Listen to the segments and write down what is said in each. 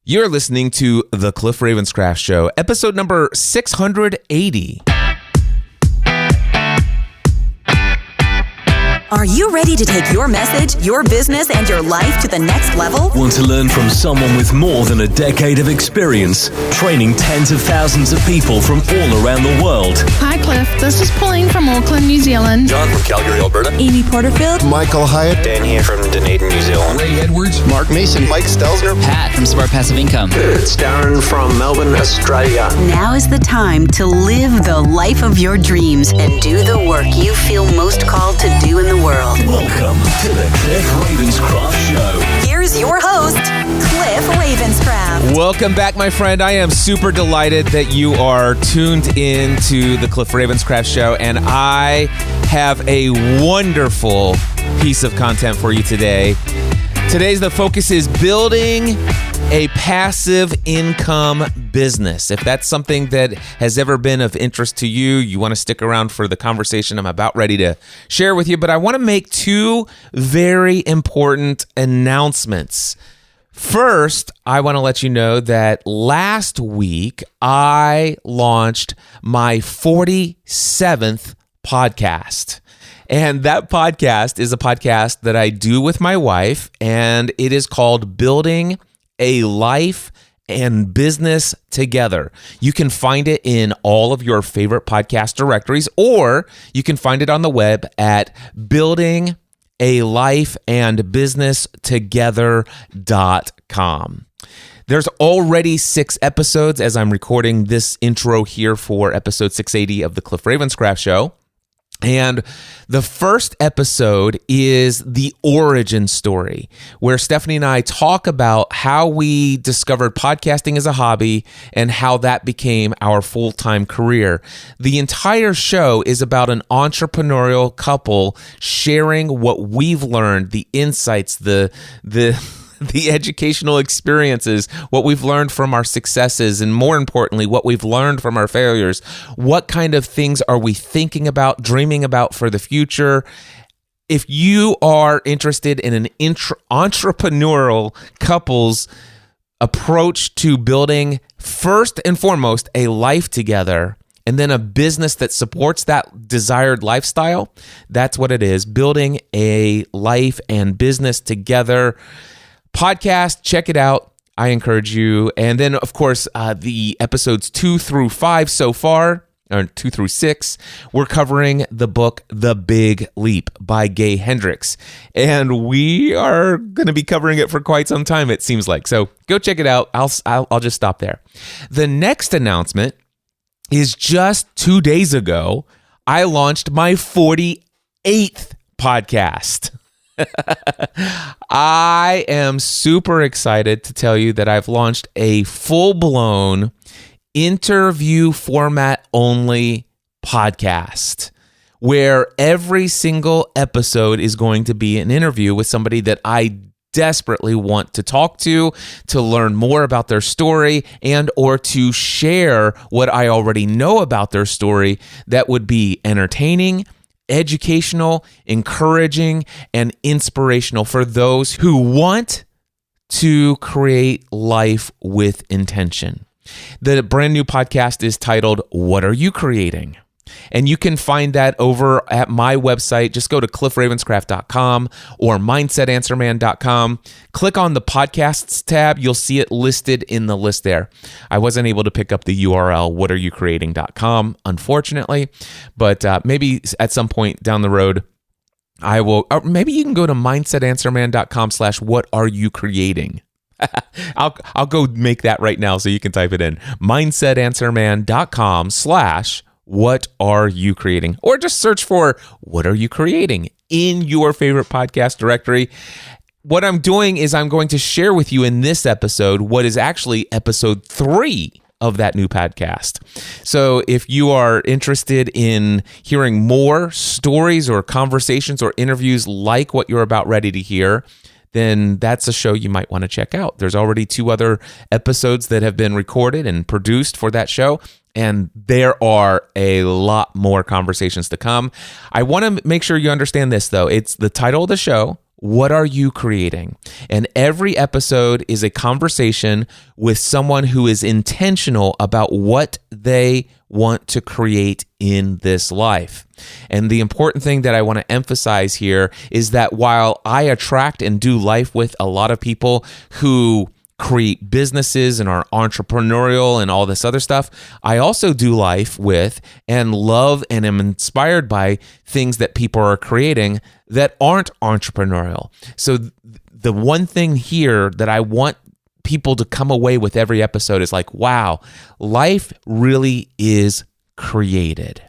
You're listening to The Cliff Ravenscraft Show, episode number 680. Are you ready to take your message, your business, and your life to the next level? Want to learn from someone with more than a decade of experience, training tens of thousands of people from all around the world? Hi, Cliff. This is Pauline from Auckland, New Zealand. John from Calgary, Alberta. Amy Porterfield. Michael Hyatt. Dan here from Dunedin, New Zealand. Ray Edwards. Mark Mason. Mike Stelzner. Pat from Smart Passive Income. It's Darren from Melbourne, Australia. Now is the time to live the life of your dreams and do the work you feel most called to do in the world. Welcome to the Cliff Ravenscraft Show. Here's your host, Cliff Ravenscraft. Welcome back, my friend. I am super delighted that you are tuned in to the Cliff Ravenscraft Show, and I have a wonderful piece of content for you today. Today's the focus is building a passive income business. If that's something that has ever been of interest to you, you want to stick around for the conversation I'm about ready to share with you. But I want to make two very important announcements. First, I want to let you know that last week I launched my 47th podcast. And that podcast is a podcast that I do with my wife, and it is called Building a Life and Business Together. You can find it in all of your favorite podcast directories, or you can find it on the web at buildingalifeandbusinesstogether.com. There's already 6 episodes as I'm recording this intro here for episode 680 of the Cliff Ravenscraft Show. And the first episode is the origin story, where Stephanie and I talk about how we discovered podcasting as a hobby and how that became our full-time career. The entire show is about an entrepreneurial couple sharing what we've learned, the insights, the educational experiences, what we've learned from our successes, and more importantly, what we've learned from our failures. What kind of things are we thinking about, dreaming about for the future? If you are interested in an entrepreneurial couple's approach to building, first and foremost, a life together, and then a business that supports that desired lifestyle, that's what it is. Building a life and business together podcast. Check it out. I encourage you. And then, of course, the episodes 2 through 5 so far, or 2 through 6, we're covering the book The Big Leap by Gay Hendricks. And we are going to be covering it for quite some time, it seems like. So go check it out. I'll just stop there. The next announcement is just 2 days ago, I launched my 48th podcast. I am super excited to tell you that I've launched a full-blown interview format only podcast where every single episode is going to be an interview with somebody that I desperately want to talk to learn more about their story and or to share what I already know about their story that would be entertaining, educational, encouraging, and inspirational for those who want to create life with intention. The brand new podcast is titled, What Are You Creating? And you can find that over at my website. Just go to cliffravenscraft.com or mindsetanswerman.com. Click on the podcasts tab. You'll see it listed in the list there. I wasn't able to pick up the URL, whatareyoukreating.com, unfortunately. But maybe at some point down the road, I will, or maybe you can go to mindsetanswerman.com/whatareyoukreating. I'll go make that right now so you can type it in. mindsetanswerman.com/what are you creating? Or just search for What Are You Creating in your favorite podcast directory. What I'm doing is I'm going to share with you in this episode what is actually episode 3 of that new podcast. So if you are interested in hearing more stories or conversations or interviews like what you're about ready to hear, then that's a show you might want to check out. There's already 2 other episodes that have been recorded and produced for that show, and there are a lot more conversations to come. I want to make sure you understand this, though. It's the title of the show, what are you creating? And every episode is a conversation with someone who is intentional about what they want to create in this life. And the important thing that I want to emphasize here is that while I attract and do life with a lot of people who create businesses and are entrepreneurial and all this other stuff, I also do life with and love and am inspired by things that people are creating that aren't entrepreneurial. So the one thing here that I want people to come away with every episode is like, wow, life really is created.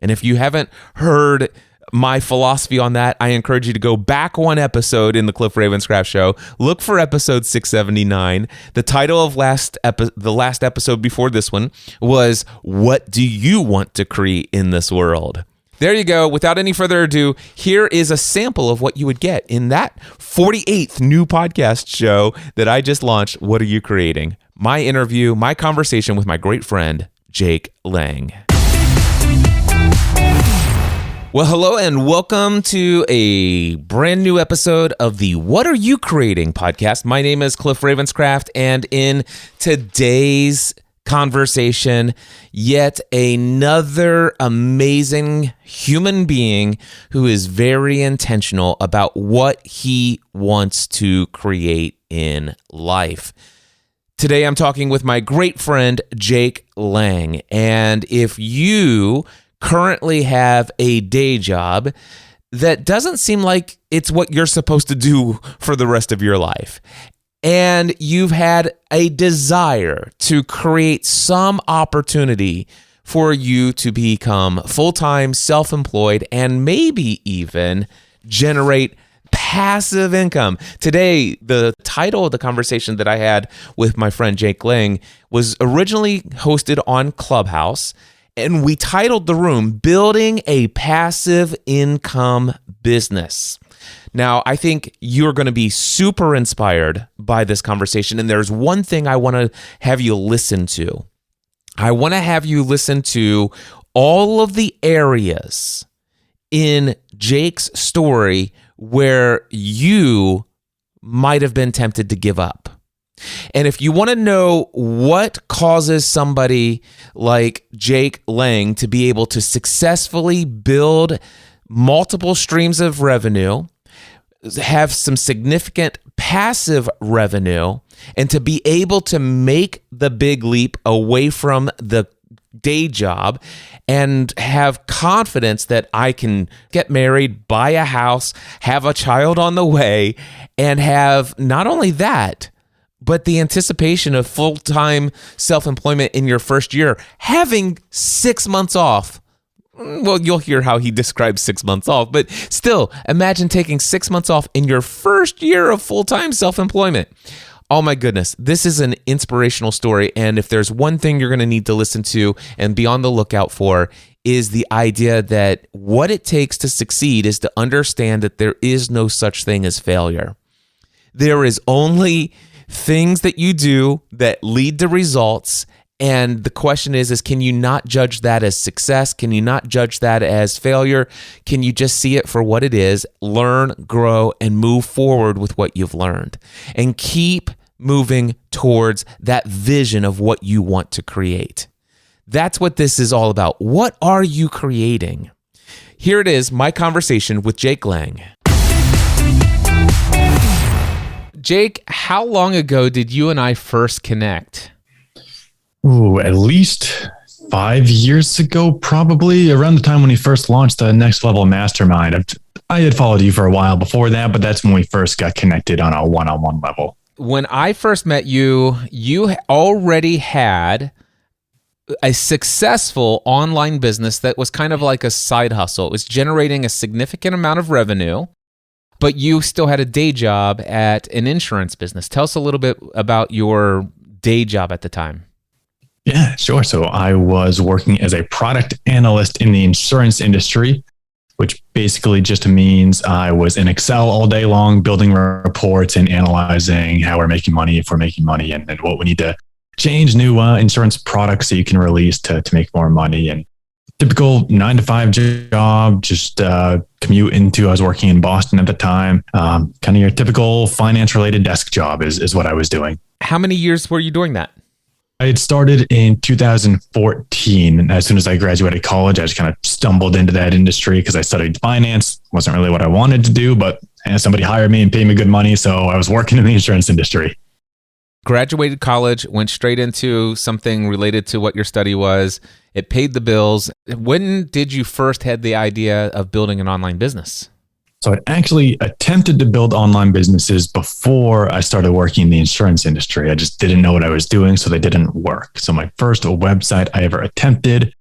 And if you haven't heard my philosophy on that, I encourage you to go back one episode in the Cliff Ravenscraft Show. Look for episode 679. The title of the last episode before this one was, What Do You Want to Create in This World? There you go. Without any further ado, here is a sample of what you would get in that 48th new podcast show that I just launched, What Are You Creating? My interview, my conversation with my great friend, Jake Lang. Well, hello and welcome to a brand new episode of the What Are You Creating podcast. My name is Cliff Ravenscraft, and in today's conversation, yet another amazing human being who is very intentional about what he wants to create in life. Today, I'm talking with my great friend, Jake Lang, and if you currently have a day job that doesn't seem like it's what you're supposed to do for the rest of your life, and you've had a desire to create some opportunity for you to become full-time, self-employed, and maybe even generate passive income. Today, the title of the conversation that I had with my friend Jake Lang was originally hosted on Clubhouse, and we titled the room, Building a Passive Income Business. Now, I think you're going to be super inspired by this conversation, and there's one thing I want to have you listen to. I want to have you listen to all of the areas in Jake's story where you might have been tempted to give up. And if you want to know what causes somebody like Jake Lang to be able to successfully build multiple streams of revenue, have some significant passive revenue, and to be able to make the big leap away from the day job and have confidence that I can get married, buy a house, have a child on the way, and have not only that, but the anticipation of full-time self-employment in your first year, having 6 months off. Well, you'll hear how he describes 6 months off, but still, imagine taking 6 months off in your first year of full-time self-employment. Oh my goodness, this is an inspirational story, and if there's one thing you're going to need to listen to and be on the lookout for, is the idea that what it takes to succeed is to understand that there is no such thing as failure. There is only things that you do that lead to results, and the question is can you not judge that as success? Can you not judge that as failure? Can you just see it for what it is, learn, grow, and move forward with what you've learned, and keep moving towards that vision of what you want to create? That's what this is all about. What are you creating? Here it is, my conversation with Jake Lang. Jake, how long ago did you and I first connect? Ooh, at least 5 years ago, probably around the time when he first launched the Next Level Mastermind. I had followed you for a while before that, but that's when we first got connected on a one-on-one level. When I first met you, you already had a successful online business that was kind of like a side hustle. It was generating a significant amount of revenue, but you still had a day job at an insurance business. Tell us a little bit about your day job at the time. Yeah, sure. So I was working as a product analyst in the insurance industry, which basically just means I was in Excel all day long, building reports and analyzing how we're making money, if we're making money, and then what we need to change new insurance products so you can release to make more money. And typical 9-to-5 job, just commute into, I was working in Boston at the time. Kind of your typical finance related desk job is what I was doing. How many years were you doing that? I had started in 2014. And as soon as I graduated college, I just kind of stumbled into that industry because I studied finance. Wasn't really what I wanted to do, but somebody hired me and paid me good money. So I was working in the insurance industry. Graduated college, went straight into something related to what your study was. It paid the bills. When did you first had the idea of building an online business? So I'd actually attempted to build online businesses before I started working in the insurance industry. I just didn't know what I was doing, so they didn't work. So my first website I ever attempted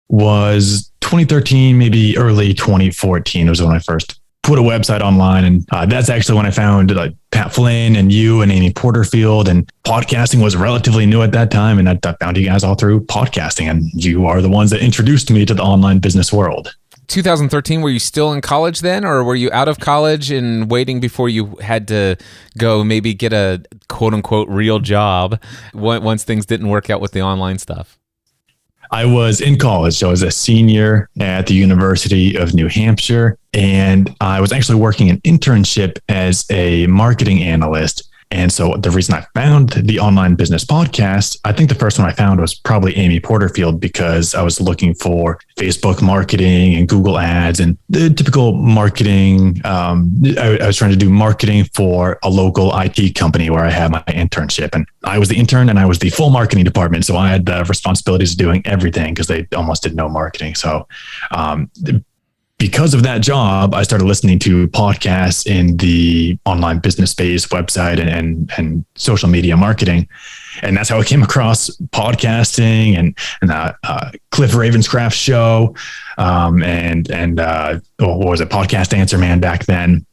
was 2013, maybe early 2014 was when I first put a website online. And that's actually when I found like Pat Flynn and you and Amy Porterfield, and podcasting was relatively new at that time. And I found you guys all through podcasting, and you are the ones that introduced me to the online business world. 2013, were you still in college then, or were you out of college and waiting before you had to go maybe get a quote unquote real job once things didn't work out with the online stuff? I was in college. So I was a senior at the University of New Hampshire, and I was actually working an internship as a marketing analyst. And so the reason I found the online business podcast, I think the first one I found was probably Amy Porterfield, because I was looking for Facebook marketing and Google ads and the typical marketing. I was trying to do marketing for a local IT company where I had my internship, and I was the intern and I was the full marketing department. So I had the responsibilities of doing everything because they almost did no marketing. So, because of that job, I started listening to podcasts in the online business space, website and social media marketing. And that's how I came across podcasting and Cliff Ravenscraft's show. What was it? Podcast Answer Man back then.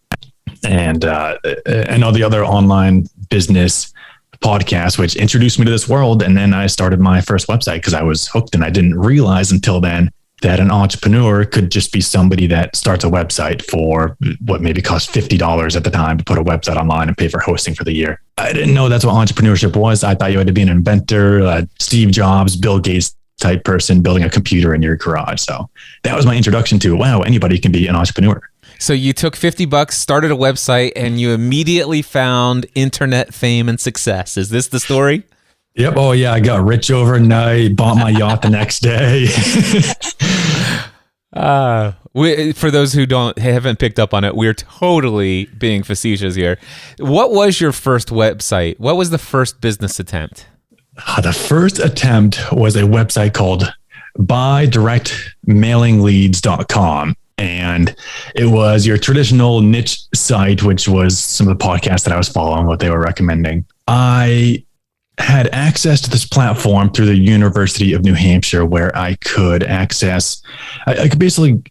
And all the other online business podcasts, which introduced me to this world. And then I started my first website because I was hooked, and I didn't realize until then that an entrepreneur could just be somebody that starts a website for what maybe cost $50 at the time to put a website online and pay for hosting for the year. I didn't know that's what entrepreneurship was. I thought you had to be an inventor, Steve Jobs, Bill Gates type person building a computer in your garage. So that was my introduction to, wow, anybody can be an entrepreneur. So you took $50, started a website, and you immediately found internet fame and success. Is this the story? Yep. Oh yeah. I got rich overnight, bought my yacht the next day. For those who haven't picked up on it, we're totally being facetious here. What was your first website? What was the first business attempt? The first attempt was a website called buydirectmailingleads.com. And it was your traditional niche site, which was some of the podcasts that I was following, what they were recommending. I had access to this platform through the University of New Hampshire, where I could access, I could basically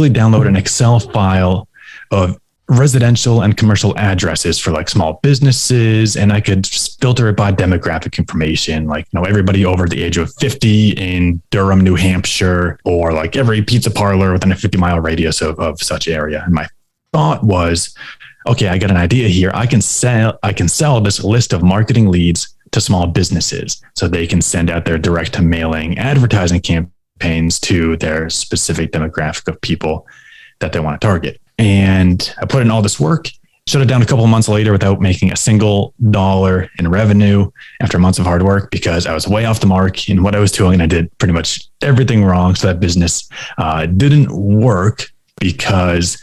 download an Excel file of residential and commercial addresses for like small businesses. And I could just filter it by demographic information, like, everybody over the age of 50 in Durham, New Hampshire, or like every pizza parlor within a 50-mile radius of such area. And my thought was, okay, I got an idea here. I can sell this list of marketing leads to small businesses so they can send out their direct to mailing advertising campaigns to their specific demographic of people that they want to target. And I put in all this work, shut it down a couple of months later without making a single dollar in revenue after months of hard work, because I was way off the mark in what I was doing and I did pretty much everything wrong. So that business didn't work because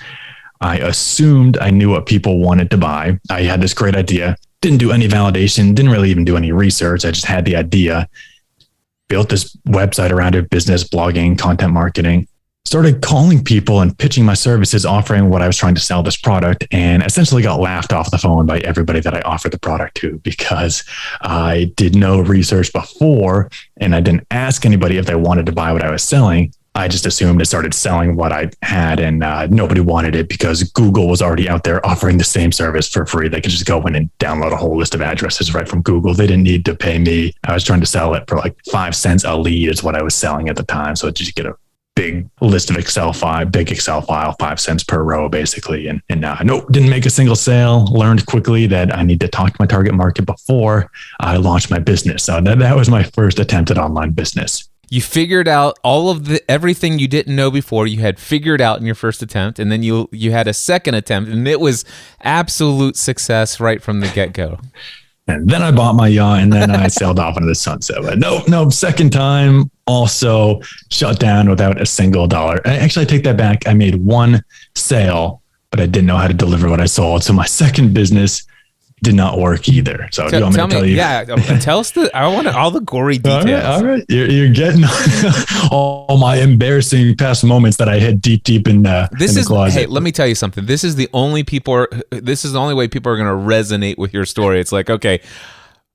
I assumed I knew what people wanted to buy. I had this great idea. Didn't do any validation, didn't really even do any research. I just had the idea, built this website around it, business, blogging, content marketing, started calling people and pitching my services, offering what I was trying to sell, this product, and essentially got laughed off the phone by everybody that I offered the product to, because I did no research before and I didn't ask anybody if they wanted to buy what I was selling. I just assumed I started selling what I had, and nobody wanted it because Google was already out there offering the same service for free. They could just go in and download a whole list of addresses right from Google. They didn't need to pay me. I was trying to sell it for like 5 cents a lead is what I was selling at the time. So just get a big list of big Excel file, 5 cents per row, basically. And nope, didn't make a single sale. Learned quickly that I need to talk to my target market before I launched my business. So that was my first attempt at online business. You figured out everything you didn't know before. You had figured out in your first attempt, and then you had a second attempt, and it was absolute success right from the get-go. And then I bought my yacht, and then I sailed off into the sunset. But no, second time also shut down without a single dollar. Actually, I take that back. I made one sale, but I didn't know how to deliver what I sold. So my second business did not work either. So do you want me to tell you? Yeah, tell us I want all the gory details. All right. You're getting all my embarrassing past moments that I had deep in the closet. Hey, let me tell you something. This is the only way people are going to resonate with your story. It's like, okay,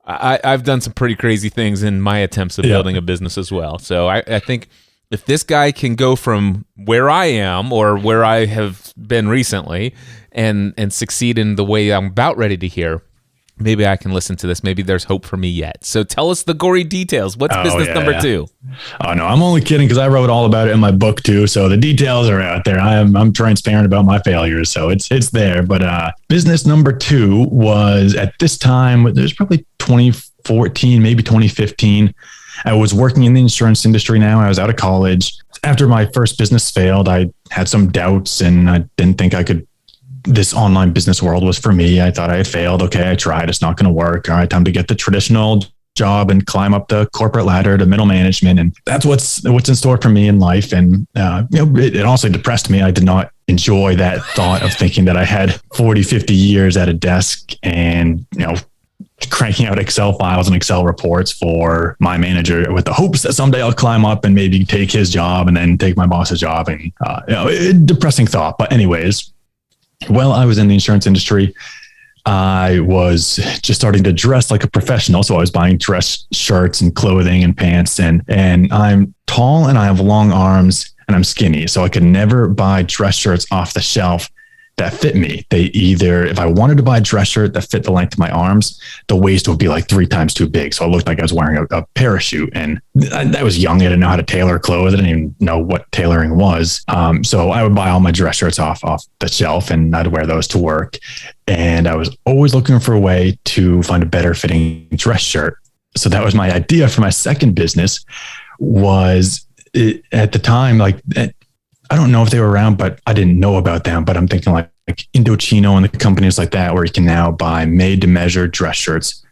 I've done some pretty crazy things in my attempts of building a business as well. So I think if this guy can go from where I am or where I have been recently and succeed in the way I'm about ready to hear, maybe I can listen to this. Maybe there's hope for me yet. So tell us the gory details. What's business number 2? Oh no, I'm only kidding because I wrote all about it in my book too. So the details are out there. I'm transparent about my failures, so it's there. But business number 2 was at this time. There's probably 2014, maybe 2015. I was working in the insurance industry now. I was out of college. After my first business failed, I had some doubts and I didn't think this online business world was for me. I thought I had failed. Okay, I tried. It's not going to work. All right, time to get the traditional job and climb up the corporate ladder to middle management. And that's what's in store for me in life. And it also depressed me. I did not enjoy that thought of thinking that I had 40, 50 years at a desk and, cranking out Excel files and Excel reports for my manager with the hopes that someday I'll climb up and maybe take his job and then take my boss's job. And, depressing thought. But anyways, while I was in the insurance industry, I was just starting to dress like a professional. So I was buying dress shirts and clothing and pants and I'm tall and I have long arms and I'm skinny. So I could never buy dress shirts off the shelf that fit me. If I wanted to buy a dress shirt that fit the length of my arms, the waist would be like 3 times too big. So it looked like I was wearing a parachute. And I was young. I didn't know how to tailor clothes. I didn't even know what tailoring was. So I would buy all my dress shirts off the shelf and I'd wear those to work. And I was always looking for a way to find a better fitting dress shirt. So that was my idea for my second business. At the time, I don't know if they were around, but I didn't know about them. But I'm thinking like Indochino and the companies like that, where you can now buy made to measure dress shirts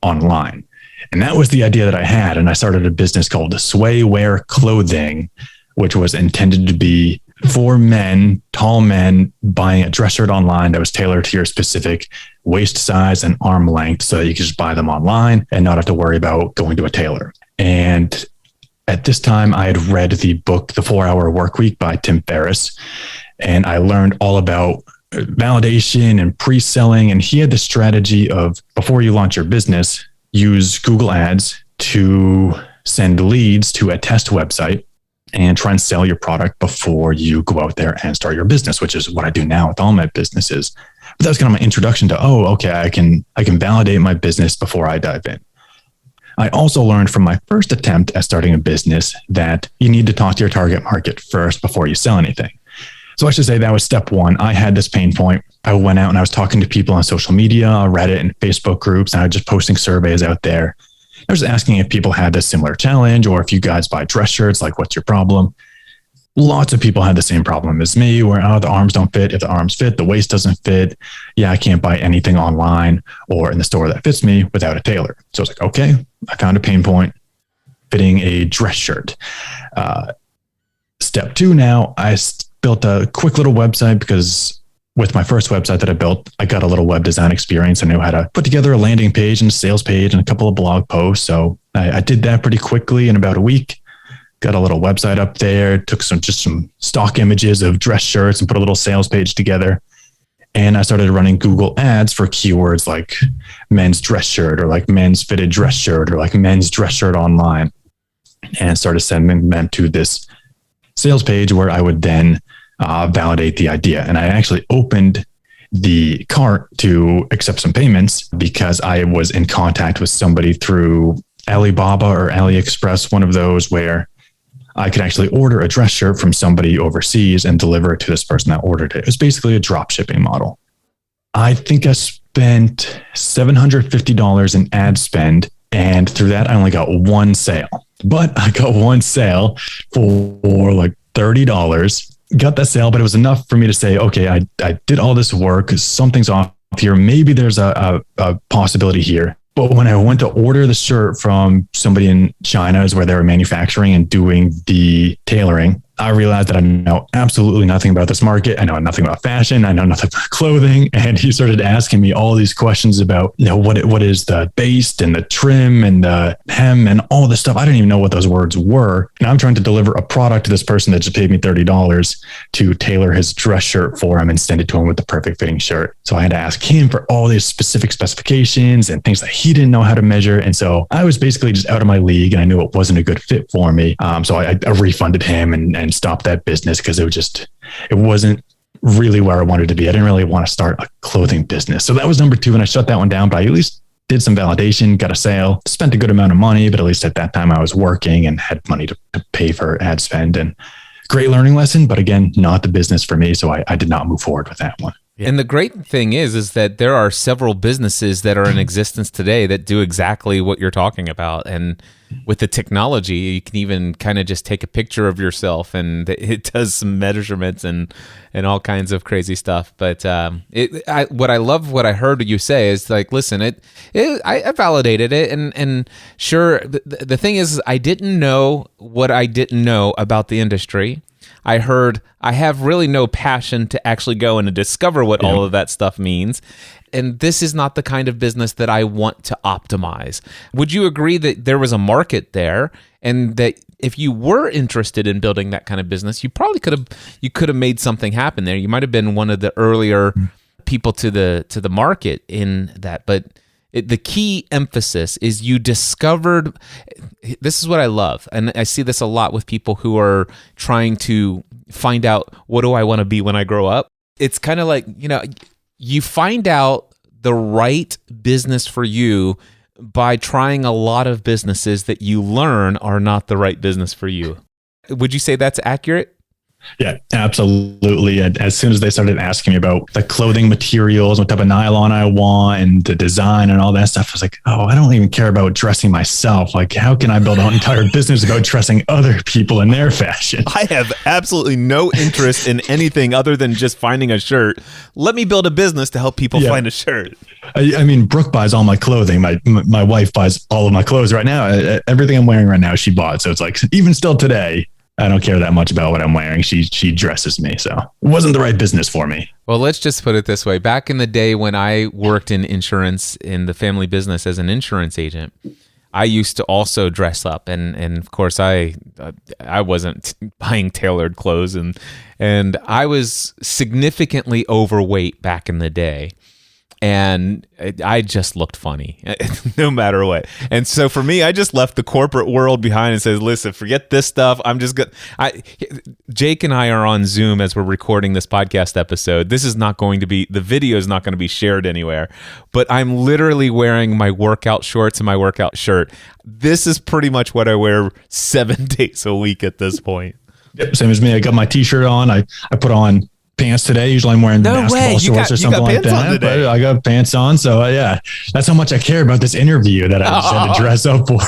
online. And that was the idea that I had. And I started a business called Sway Wear Clothing, which was intended to be for men, tall men, buying a dress shirt online that was tailored to your specific waist size and arm length so that you could just buy them online and not have to worry about going to a tailor. And at this time, I had read the book, The 4-Hour Workweek by Tim Ferriss, and I learned all about validation and pre-selling. And he had the strategy of, before you launch your business, use Google Ads to send leads to a test website and try and sell your product before you go out there and start your business, which is what I do now with all my businesses. But that was kind of my introduction to, I can validate my business before I dive in. I also learned from my first attempt at starting a business that you need to talk to your target market first before you sell anything. So I should say that was step 1. I had this pain point. I went out and I was talking to people on social media, Reddit and Facebook groups, and I was just posting surveys out there. I was asking if people had this similar challenge or if you guys buy dress shirts, like what's your problem? Lots of people had the same problem as me where, the arms don't fit. If the arms fit, the waist doesn't fit. Yeah, I can't buy anything online or in the store that fits me without a tailor. So I was like, okay, I found a pain point, fitting a dress shirt. Step 2 now, I built a quick little website because with my first website that I built, I got a little web design experience. I knew how to put together a landing page and a sales page and a couple of blog posts. So I did that pretty quickly in about a week. Got a little website up there, took some stock images of dress shirts and put a little sales page together. And I started running Google ads for keywords like men's dress shirt or like men's fitted dress shirt or like men's dress shirt online, and started sending them to this sales page where I would then validate the idea. And I actually opened the cart to accept some payments because I was in contact with somebody through Alibaba or AliExpress, one of those where I could actually order a dress shirt from somebody overseas and deliver it to this person that ordered it. It was basically a drop shipping model. I think I spent $750 in ad spend. And through that, I only got one sale. But I got one sale for like $30. Got that sale, but it was enough for me to say, okay, I did all this work. Something's off here. Maybe there's a possibility here. But when I went to order the shirt from somebody in China, is where they were manufacturing and doing the tailoring, I realized that I know absolutely nothing about this market. I know nothing about fashion. I know nothing about clothing. And he started asking me all these questions about, what is the baste and the trim and the hem and all this stuff. I didn't even know what those words were. And I'm trying to deliver a product to this person that just paid me $30 to tailor his dress shirt for him and send it to him with the perfect fitting shirt. So I had to ask him for all these specific specifications and things that he didn't know how to measure. And so I was basically just out of my league, and I knew it wasn't a good fit for me. So I refunded him and stopped that business because it wasn't really where I wanted to be. I didn't really want to start a clothing business. So that was number 2. And I shut that one down, but I at least did some validation, got a sale, spent a good amount of money, but at least at that time I was working and had money to pay for ad spend. And great learning lesson, but again, not the business for me. So I did not move forward with that one. And the great thing is that there are several businesses that are in existence today that do exactly what you're talking about. And with the technology, you can even kind of just take a picture of yourself and it does some measurements and all kinds of crazy stuff. But what I heard you say is like, listen, I validated it. And sure, the thing is, I didn't know what I didn't know about the industry. I heard I have really no passion to actually go and discover what all of that stuff means. And this is not the kind of business that I want to optimize. Would you agree that there was a market there, and that if you were interested in building that kind of business, you probably could have made something happen there? You might have been one of the earlier people to the market in that. But the key emphasis is you discovered, this is what I love, and I see this a lot with people who are trying to find out, what do I want to be when I grow up? It's kind of like, you find out the right business for you by trying a lot of businesses that you learn are not the right business for you. Would you say that's accurate? Yeah, absolutely. As soon as they started asking me about the clothing materials, what type of nylon I want and the design and all that stuff, I was like, oh, I don't even care about dressing myself. Like, how can I build an entire business about dressing other people in their fashion? I have absolutely no interest in anything other than just finding a shirt. Let me build a business to help people find a shirt. I mean, Brooke buys all my clothing. My wife buys all of my clothes right now. Everything I'm wearing right now, she bought. So it's like, even still today, I don't care that much about what I'm wearing. She dresses me. So it wasn't the right business for me. Well, let's just put it this way. Back in the day when I worked in insurance in the family business as an insurance agent, I used to also dress up. And of course, I wasn't buying tailored clothes. And I was significantly overweight back in the day. And I just looked funny no matter what. And so for me, I just left the corporate world behind and said, listen, forget this stuff. I'm just good. Jake and I are on Zoom as we're recording this podcast episode. This is not going to be, the video is not going to be shared anywhere, but I'm literally wearing my workout shorts and my workout shirt. This is pretty much what I wear 7 days a week at this point. Yep, same as me. I got my t-shirt on. I put on pants today. Usually I'm wearing basketball shorts or something like that. But I got pants on. So yeah, that's how much I care about this interview that I just had to dress up for.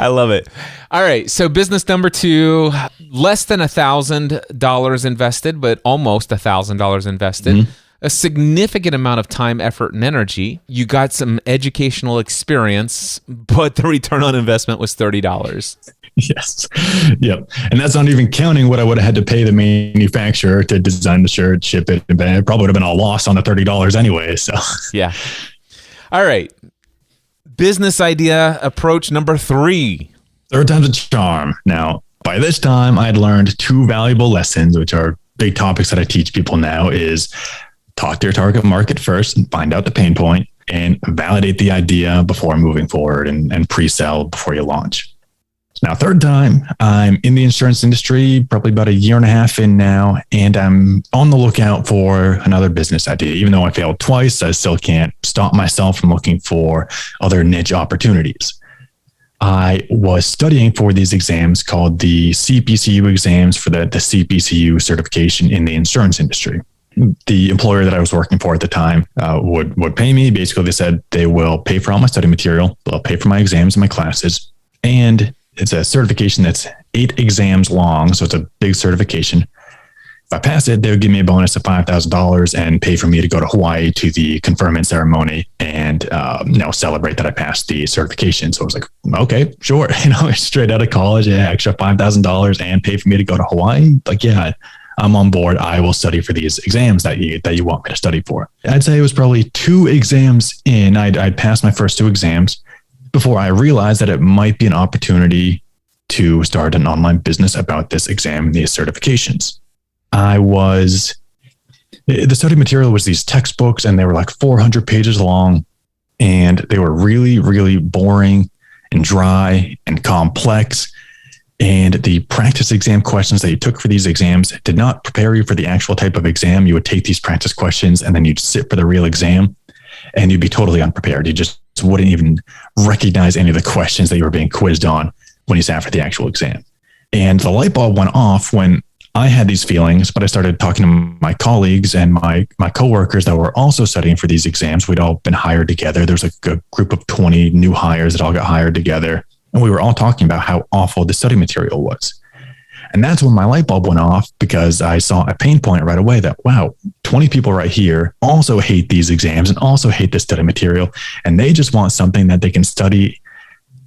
I love it. All right. So business number 2, less than $1,000 invested, but almost $1,000 invested. Mm-hmm. A significant amount of time, effort, and energy. You got some educational experience, but the return on investment was $30. Yes. Yep. And that's not even counting what I would have had to pay the manufacturer to design the shirt, ship it. And it probably would have been all lost on the $30 anyway. So yeah. All right. Business idea approach number 3. Third time's a charm. Now, by this time, I had learned 2 valuable lessons, which are big topics that I teach people now, is talk to your target market first and find out the pain point, and validate the idea before moving forward and pre-sell before you launch. Now, third time, I'm in the insurance industry, probably about 1.5 years in now, and I'm on the lookout for another business idea. Even though I failed twice, I still can't stop myself from looking for other niche opportunities. I was studying for these exams called the CPCU exams for the CPCU certification in the insurance industry. The employer that I was working for at the time would pay me. Basically, they said they will pay for all my study material. They'll pay for my exams and my classes. And it's a certification that's 8 exams long. So it's a big certification. If I pass it, they would give me a bonus of $5,000 and pay for me to go to Hawaii to the conferment ceremony and, celebrate that I passed the certification. So I was like, okay, sure. Straight out of college, extra $5,000 and pay for me to go to Hawaii. Like, yeah, I'm on board. I will study for these exams that you want me to study for. I'd say it was probably 2 exams in. I'd passed my first 2 exams before I realized that it might be an opportunity to start an online business about this exam and these certifications. The study material was these textbooks, and they were like 400 pages long, and they were really, really boring and dry and complex. And the practice exam questions that you took for these exams did not prepare you for the actual type of exam. You would take these practice questions and then you'd sit for the real exam and you'd be totally unprepared. You just wouldn't even recognize any of the questions that you were being quizzed on when you sat for the actual exam. And the light bulb went off when I had these feelings, but I started talking to my colleagues and my coworkers that were also studying for these exams. We'd all been hired together. There's a group of 20 new hires that all got hired together. And we were all talking about how awful the study material was. And that's when my light bulb went off, because I saw a pain point right away that, wow, 20 people right here also hate these exams and also hate the study material. And they just want something that they can study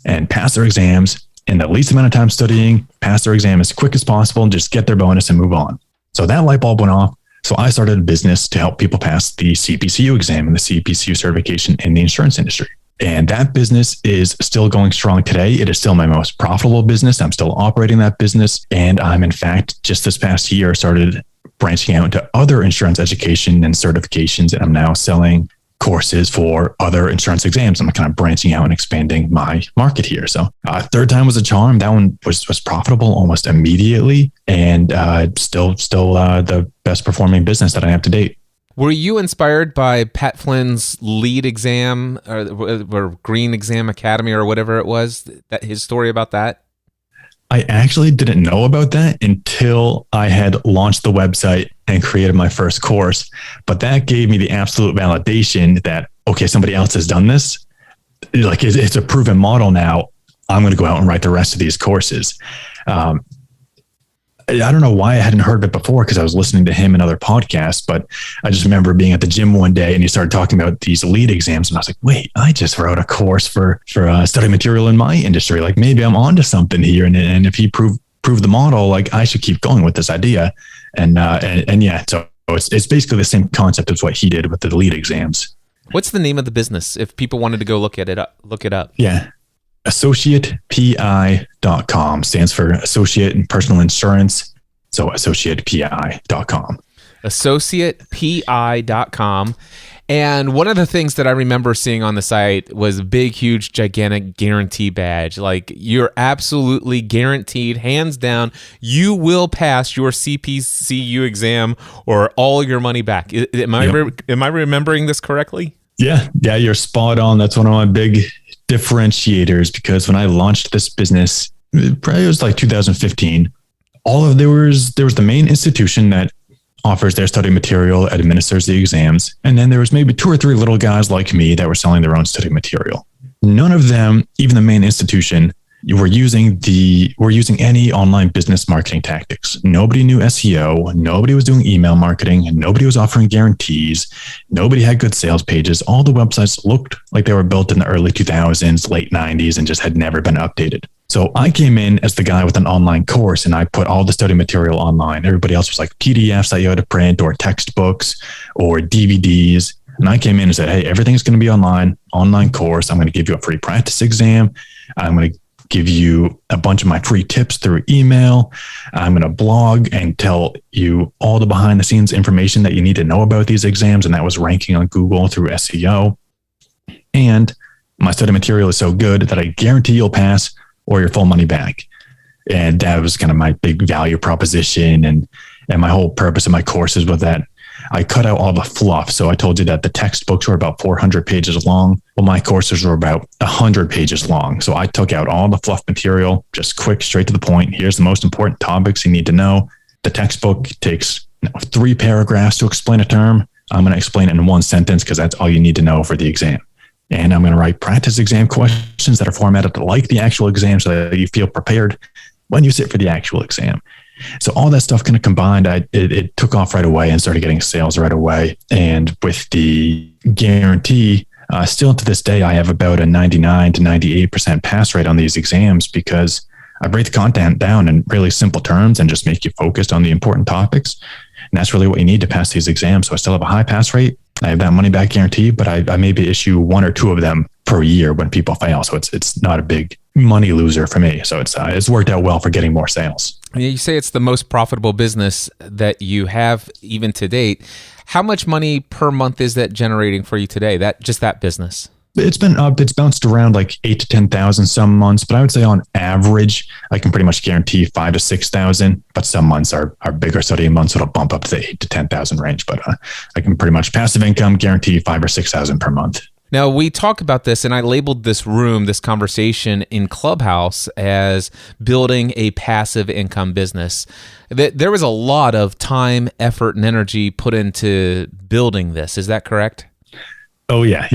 and pass their exams in the least amount of time studying, pass their exam as quick as possible, and just get their bonus and move on. So that light bulb went off. So I started a business to help people pass the CPCU exam and the CPCU certification in the insurance industry. And that business is still going strong today. It is still my most profitable business. I'm still operating that business. And I'm, in fact, just this past year, started branching out into other insurance education and certifications. And I'm now selling courses for other insurance exams. I'm kind of branching out and expanding my market here. So third time was a charm. That one was profitable almost immediately, and still the best performing business that I have to date. Were you inspired by Pat Flynn's lead exam or Green Exam Academy or whatever it was, that his story about that? I actually didn't know about that until I had launched the website and created my first course. But that gave me the absolute validation that, okay, somebody else has done this. Like, it's a proven model now. I'm going to go out and write the rest of these courses. I don't know why I hadn't heard of it before, because I was listening to him and other podcasts, but I just remember being at the gym one day and he started talking about these lead exams. And I was like, wait, I just wrote a course for study material in my industry. Like, maybe I'm onto something here. And if he proved the model, like, I should keep going with this idea. And yeah, so it's basically the same concept as what he did with the lead exams. What's the name of the business if people wanted to go look it up? Yeah. AssociatePI.com stands for Associate in Personal Insurance. So AssociatePI.com. AssociatePI.com. And one of the things that I remember seeing on the site was a big, huge, gigantic guarantee badge. Like, you're absolutely guaranteed, hands down, you will pass your CPCU exam or all your money back. Am I remembering this correctly? Yeah, you're spot on. That's one of my big differentiators, because when I launched this business, it was like 2015. There was the main institution that offers their study material, administers the exams, and then there was maybe 2 or 3 little guys like me that were selling their own study material. None of them, even the main institution, were using any online business marketing tactics. Nobody knew SEO. Nobody was doing email marketing, and nobody was offering guarantees. Nobody had good sales pages. All the websites looked like they were built in the early 2000s, late 90s, and just had never been updated. So I came in as the guy with an online course, and I put all the study material online. Everybody else was like PDFs that you had to print, or textbooks, or DVDs. And I came in and said, hey, everything's going to be online course. I'm going to give you a free practice exam. I'm going to give you a bunch of my free tips through email. I'm going to blog and tell you all the behind the scenes information that you need to know about these exams. And that was ranking on Google through SEO. And my study material is so good that I guarantee you'll pass or your full money back. And that was kind of my big value proposition. And my whole purpose of my courses was that I cut out all the fluff. So I told you that the textbooks were about 400 pages long. Well, my courses were about 100 pages long. So I took out all the fluff material, just quick, straight to the point. Here's the most important topics you need to know. The textbook takes 3 paragraphs to explain a term. I'm going to explain it in 1 sentence, because that's all you need to know for the exam. And I'm going to write practice exam questions that are formatted like the actual exam so that you feel prepared when you sit for the actual exam. So all that stuff kind of combined, it took off right away and started getting sales right away. And with the guarantee, still to this day, I have about a 99 to 98% pass rate on these exams because I break the content down in really simple terms and just make you focused on the important topics. And that's really what you need to pass these exams. So I still have a high pass rate. I have that money back guarantee, but I maybe issue 1 or 2 of them per year when people fail. So it's not a big money loser for me. So it's worked out well for getting more sales. You say it's the most profitable business that you have even to date. How much money per month is that generating for you today? That business? It's bounced around like 8,000 to 10,000 some months, but I would say on average, I can pretty much guarantee 5,000 to 6,000. But some months are bigger studying months, so it'll bump up to the 8,000 to 10,000 range. But I can pretty much passive income guarantee 5,000 or 6,000 per month. Now, we talk about this, and I labeled this conversation in Clubhouse as building a passive income business. There was a lot of time, effort, and energy put into building this. Is that correct? Oh, yeah.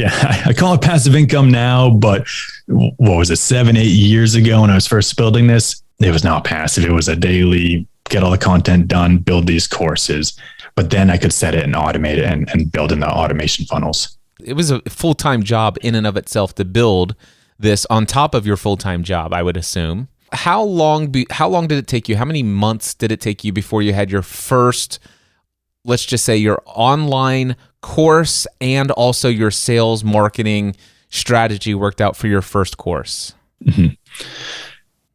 I call it passive income now, but what was it, 7, 8 years ago when I was first building this, it was not passive. It was a daily, get all the content done, build these courses. But then I could set it and automate it and build in the automation funnels. It was a full-time job in and of itself to build this on top of your full-time job, I would assume. How long did it take you? How many months did it take you before you had your first, let's just say, your online course and also your sales marketing strategy worked out for your first course? Mm-hmm.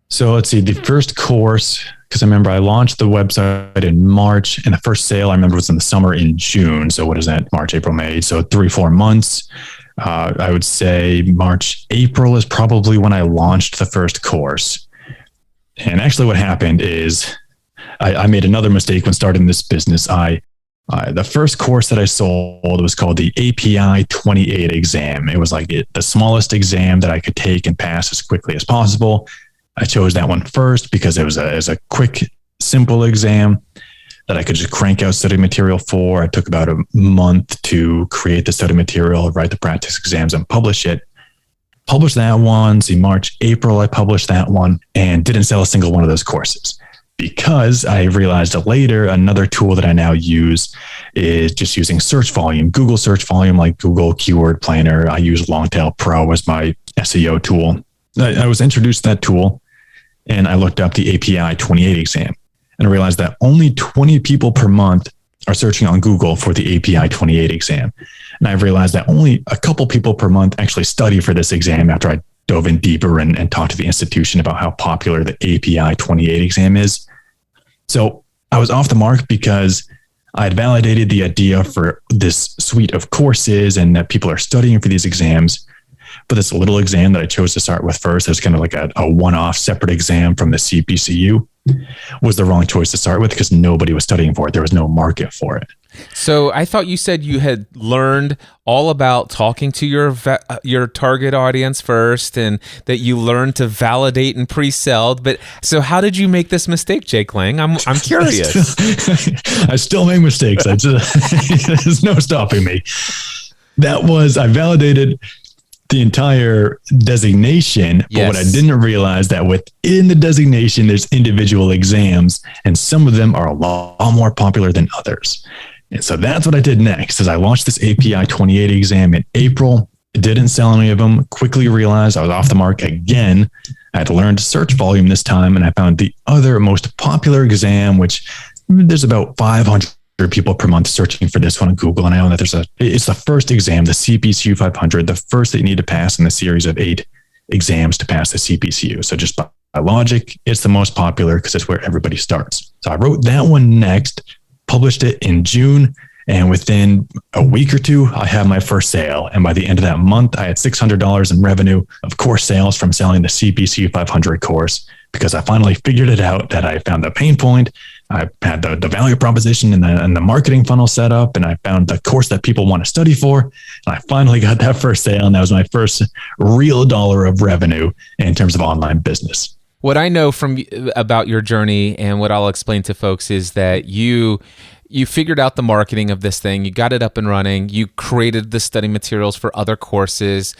So let's see, the first course, because I remember I launched the website in March and the first sale I remember was in the summer in June. So what is that? March, April, May. So 3-4 months. I would say March, April is probably when I launched the first course. And actually what happened is I made another mistake when starting this business. The first course that I sold was called the API 28 exam. It was like the smallest exam that I could take and pass as quickly as possible. I chose that one first because it was a quick, simple exam that I could just crank out study material for. It took about a month to create the study material, write the practice exams, and publish it. Published that one. See, March, April, I published that one and didn't sell a single one of those courses because I realized that later another tool that I now use is just using search volume, Google search volume, like Google Keyword Planner. I use Longtail Pro as my SEO tool. I was introduced to that tool and I looked up the API 28 exam and I realized that only 20 people per month are searching on Google for the API 28 exam. And I realized that only a couple people per month actually study for this exam after I dove in deeper and talked to the institution about how popular the API 28 exam is. So I was off the mark because I had validated the idea for this suite of courses and that people are studying for these exams. But this little exam that I chose to start with first, it was kind of like a one-off separate exam from the CPCU, was the wrong choice to start with because nobody was studying for it. There was no market for it. So I thought you said you had learned all about talking to your target audience first and that you learned to validate and pre-sell. But so how did you make this mistake, Jake Lang? I'm curious. I still make mistakes. There's no stopping me. I validated the entire designation, but what I didn't realize that within the designation, there's individual exams and some of them are a lot more popular than others. And so that's what I did next is I launched this API 28 exam in April. Didn't sell any of them, quickly realized I was off the mark again. I had to learn to search volume this time and I found the other most popular exam, which there's about 500 people per month searching for this one on Google. And I know that it's the first exam, the CPCU 500, the first that you need to pass in the series of 8 exams to pass the CPCU. So just by logic, it's the most popular because it's where everybody starts. So I wrote that one next, published it in June, and within a week or two, I had my first sale. And by the end of that month, I had $600 in revenue of course sales from selling the CPCU 500 course because I finally figured it out that I found the pain point. I had the value proposition and the marketing funnel set up, and I found the course that people want to study for. And I finally got that first sale, and that was my first real dollar of revenue in terms of online business. What I know about your journey and what I'll explain to folks is that you You figured out the marketing of this thing. You got it up and running. You created the study materials for other courses.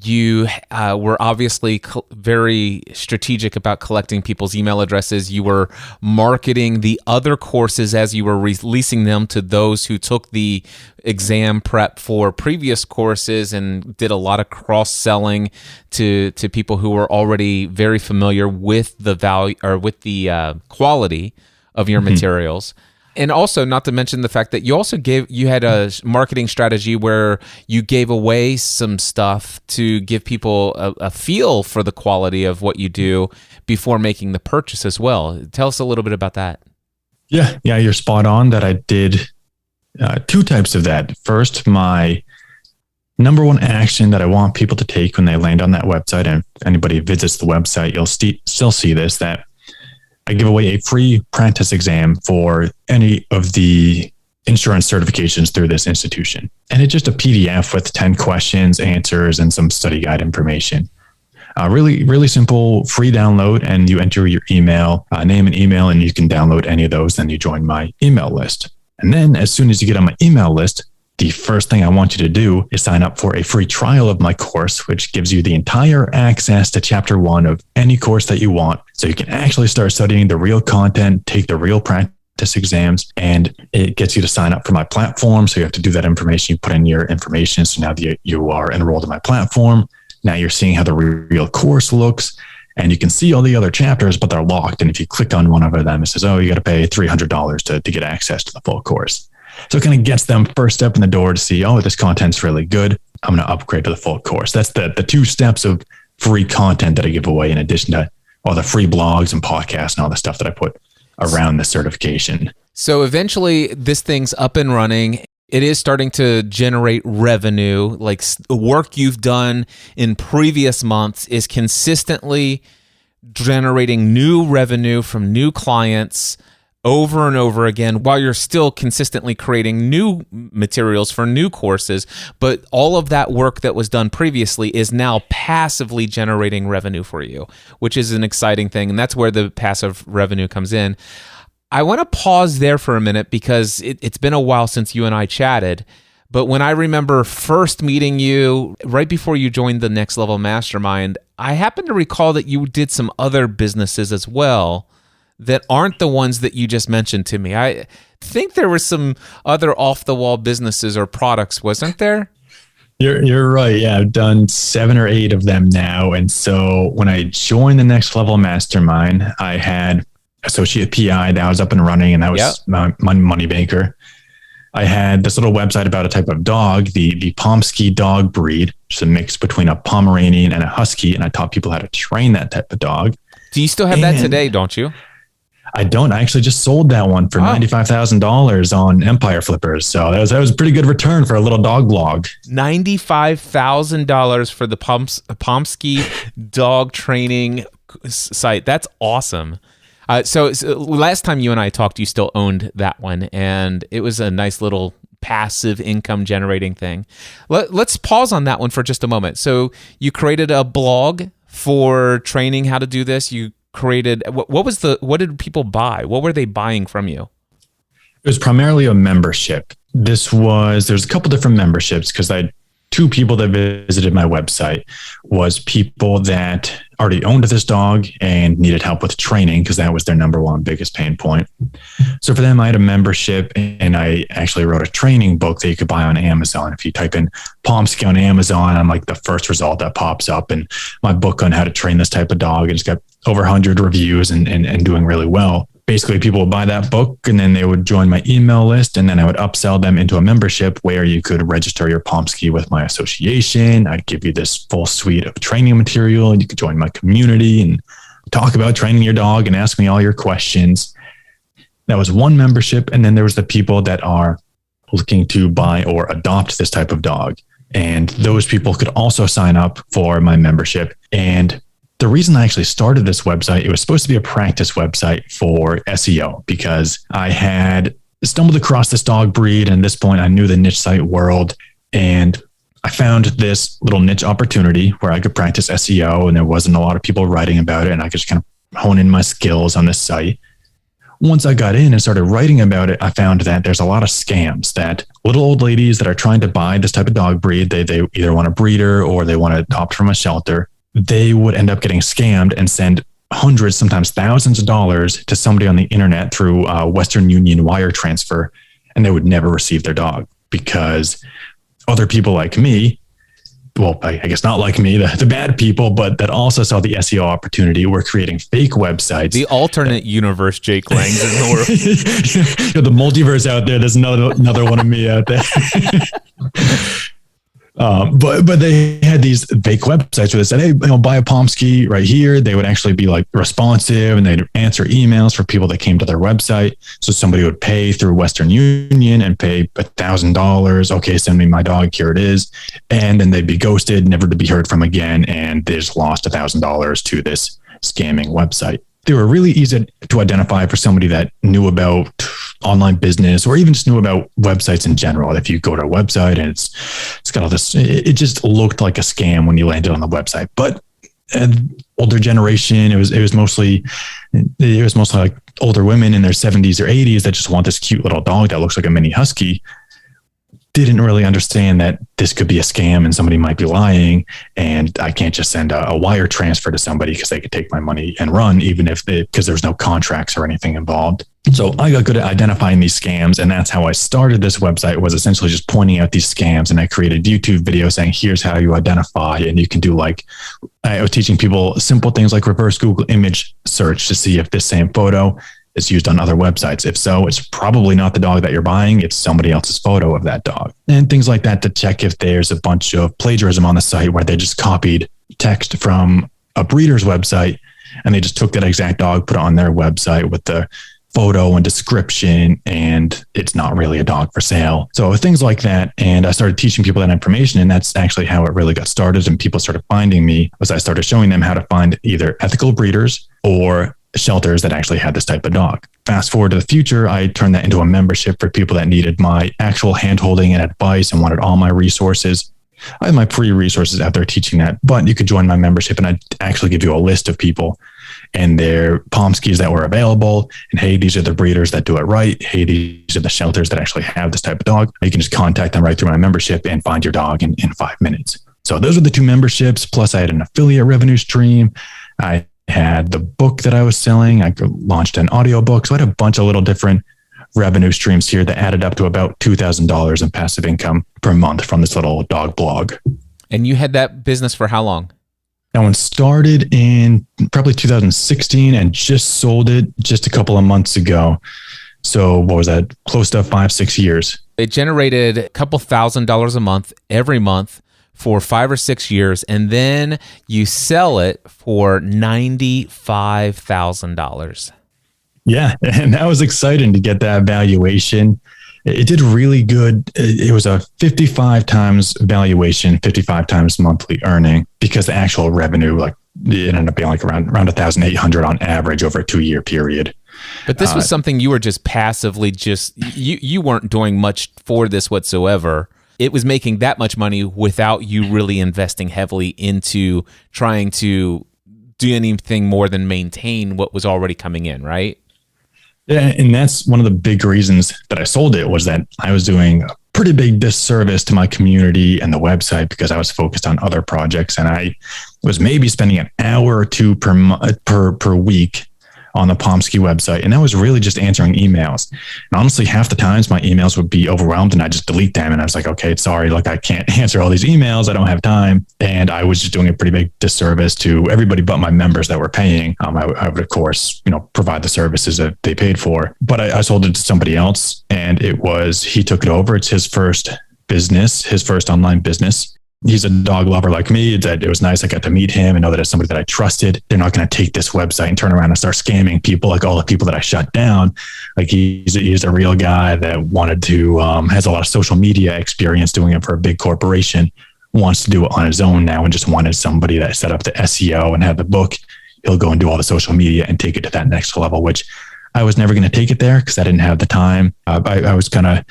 You were obviously very strategic about collecting people's email addresses. You were marketing the other courses as you were releasing them to those who took the exam prep for previous courses, and did a lot of cross-selling to people who were already very familiar with the value or with the quality of your materials. And also, not to mention the fact that you had a marketing strategy where you gave away some stuff to give people a feel for the quality of what you do before making the purchase as well. Tell us a little bit about that. Yeah, you're spot on that I did two types of that. First, my number one action that I want people to take when they land on that website, and if anybody visits the website, you'll still see this, that I give away a free practice exam for any of the insurance certifications through this institution. And it's just a PDF with 10 questions, answers, and some study guide information. Really, really simple, free download, and you enter your email, name and email, and you can download any of those. Then you join my email list. And then as soon as you get on my email list, the first thing I want you to do is sign up for a free trial of my course, which gives you the entire access to chapter 1 of any course that you want. So you can actually start studying the real content, take the real practice exams, and it gets you to sign up for my platform. So you have to do that information. You put in your information. So now that you are enrolled in my platform, now you're seeing how the real course looks, and you can see all the other chapters, but they're locked. And if you click on one of them, it says, oh, you got to pay $300 to get access to the full course. So it kind of gets them first step in the door to see, oh, this content's really good. I'm going to upgrade to the full course. That's the 2 steps of free content that I give away, in addition to all the free blogs and podcasts and all the stuff that I put around the certification. So eventually this thing's up and running. It is starting to generate revenue. Like work you've done in previous months is consistently generating new revenue from new clients over and over again, while you're still consistently creating new materials for new courses. But all of that work that was done previously is now passively generating revenue for you, which is an exciting thing. And that's where the passive revenue comes in. I want to pause there for a minute because it's been a while since you and I chatted. But when I remember first meeting you right before you joined the Next Level Mastermind, I happen to recall that you did some other businesses as well that aren't the ones that you just mentioned to me. I think there were some other off-the-wall businesses or products, wasn't there? You're right. Yeah, I've done 7 or 8 of them now. And so when I joined the Next Level Mastermind, I had Associate PI that was up and running, and that was my money maker. I had this little website about a type of dog, the Pomsky dog breed, which is a mix between a Pomeranian and a Husky, and I taught people how to train that type of dog. Do you still have that today, don't you? I don't. I actually just sold that one for $95,000 on Empire Flippers. So that was a pretty good return for a little dog blog. $95,000 for the Pomsky dog training site. That's awesome. So last time you and I talked, you still owned that one, and it was a nice little passive income generating thing. Let's pause on that one for just a moment. So you created a blog for training how to do this. You created, what did people buy? What were they buying from you? It was primarily a membership. There's a couple different memberships, because I had 2 people that visited my website. Was people that already owned this dog and needed help with training, because that was their number one biggest pain point. So for them, I had a membership, and I actually wrote a training book that you could buy on Amazon. If you type in Pomsky on Amazon, I'm like the first result that pops up, and my book on how to train this type of dog. It's got over 100 reviews and doing really well. Basically, people would buy that book, and then they would join my email list, and then I would upsell them into a membership where you could register your Pomsky with my association. I'd give you this full suite of training material, and you could join my community and talk about training your dog and ask me all your questions. That was one membership. And then there was the people that are looking to buy or adopt this type of dog. And those people could also sign up for my membership. And the reason I actually started this website, it was supposed to be a practice website for SEO, because I had stumbled across this dog breed. And at this point, I knew the niche site world, and I found this little niche opportunity where I could practice SEO, and there wasn't a lot of people writing about it, and I could just kind of hone in my skills on this site. once I got in and started writing about it, I found that there's a lot of scams, that little old ladies that are trying to buy this type of dog breed, they either want a breeder or they want to adopt from a shelter. They would end up getting scammed and send hundreds, sometimes thousands of dollars to somebody on the internet through Western Union wire transfer, and they would never receive their dog because other people like me, well, I guess not like me, the bad people, but that also saw the SEO opportunity, were creating fake websites. The alternate universe Jake Lang's in the world. The multiverse out there, there's another one of me out there. But they had these fake websites where they said, hey, buy a Pomsky right here. They would actually be like responsive, and they'd answer emails for people that came to their website. So somebody would pay through Western Union and pay $1,000. Okay, send me my dog. Here it is. And then they'd be ghosted, never to be heard from again. And they just lost $1,000 to this scamming website. They were really easy to identify for somebody that knew about online business or even just knew about websites in general. If you go to a website and it's got all this, it just looked like a scam when you landed on the website. But older generation, it was mostly like older women in their 70s or 80s that just want this cute little dog that looks like a mini husky. Didn't really understand that this could be a scam and somebody might be lying, and I can't just send a wire transfer to somebody because they could take my money and run, even if because there's no contracts or anything involved. So I got good at identifying these scams, and that's how I started this website, was essentially just pointing out these scams. And I created YouTube videos saying, here's how you identify. And you can do I was teaching people simple things like reverse Google image search to see if this same photo is used on other websites. If so, it's probably not the dog that you're buying. It's somebody else's photo of that dog. And things like that to check if there's a bunch of plagiarism on the site where they just copied text from a breeder's website and they just took that exact dog, put it on their website with the photo and description, and it's not really a dog for sale. So things like that. And I started teaching people that information, and that's actually how it really got started. And people started finding me as I started showing them how to find either ethical breeders or shelters that actually had this type of dog. Fast forward to the future, I turned that into a membership for people that needed my actual handholding and advice and wanted all my resources. I have my free resources out there teaching that, but you could join my membership and I actually give you a list of people and their Pomskys that were available. And hey, these are the breeders that do it right. Hey, these are the shelters that actually have this type of dog. You can just contact them right through my membership and find your dog in 5 minutes. So those are the two memberships. Plus I had an affiliate revenue stream. I had the book that I was selling. I launched an audiobook. So I had a bunch of little different revenue streams here that added up to about $2,000 in passive income per month from this little dog blog. And you had that business for how long? That one started in probably 2016 and just sold it just a couple of months ago. So what was that? Close to 5-6 years. It generated a couple $1,000s a month, every month, for 5 or 6 years, and then you sell it for $95,000. Yeah, and that was exciting to get that valuation. It did really good. It was a 55 times valuation, 55 times monthly earning, because the actual revenue, it ended up being around 1,800 on average over a 2-year period. But this was something you were just passively you weren't doing much for this whatsoever. It was making that much money without you really investing heavily into trying to do anything more than maintain what was already coming in, right? Yeah, and that's one of the big reasons that I sold it, was that I was doing a pretty big disservice to my community and the website because I was focused on other projects, and I was maybe spending an hour or two per week on the Pomsky website. And that was really just answering emails. And honestly, half the times my emails would be overwhelmed and I just delete them. And I was like, okay, sorry, I can't answer all these emails. I don't have time. And I was just doing a pretty big disservice to everybody but my members that were paying. I would, of course, provide the services that they paid for, but I sold it to somebody else, and he took it over. It's his first business, his first online business. He's a dog lover like me. It was nice. I got to meet him and know that it's somebody that I trusted. They're not going to take this website and turn around and start scamming people like all the people that I shut down. He's a real guy that wanted to, has a lot of social media experience doing it for a big corporation, wants to do it on his own now, and just wanted somebody that set up the SEO and had the book. He'll go and do all the social media and take it to that next level, which I was never going to take it there because I didn't have the time. I was kind of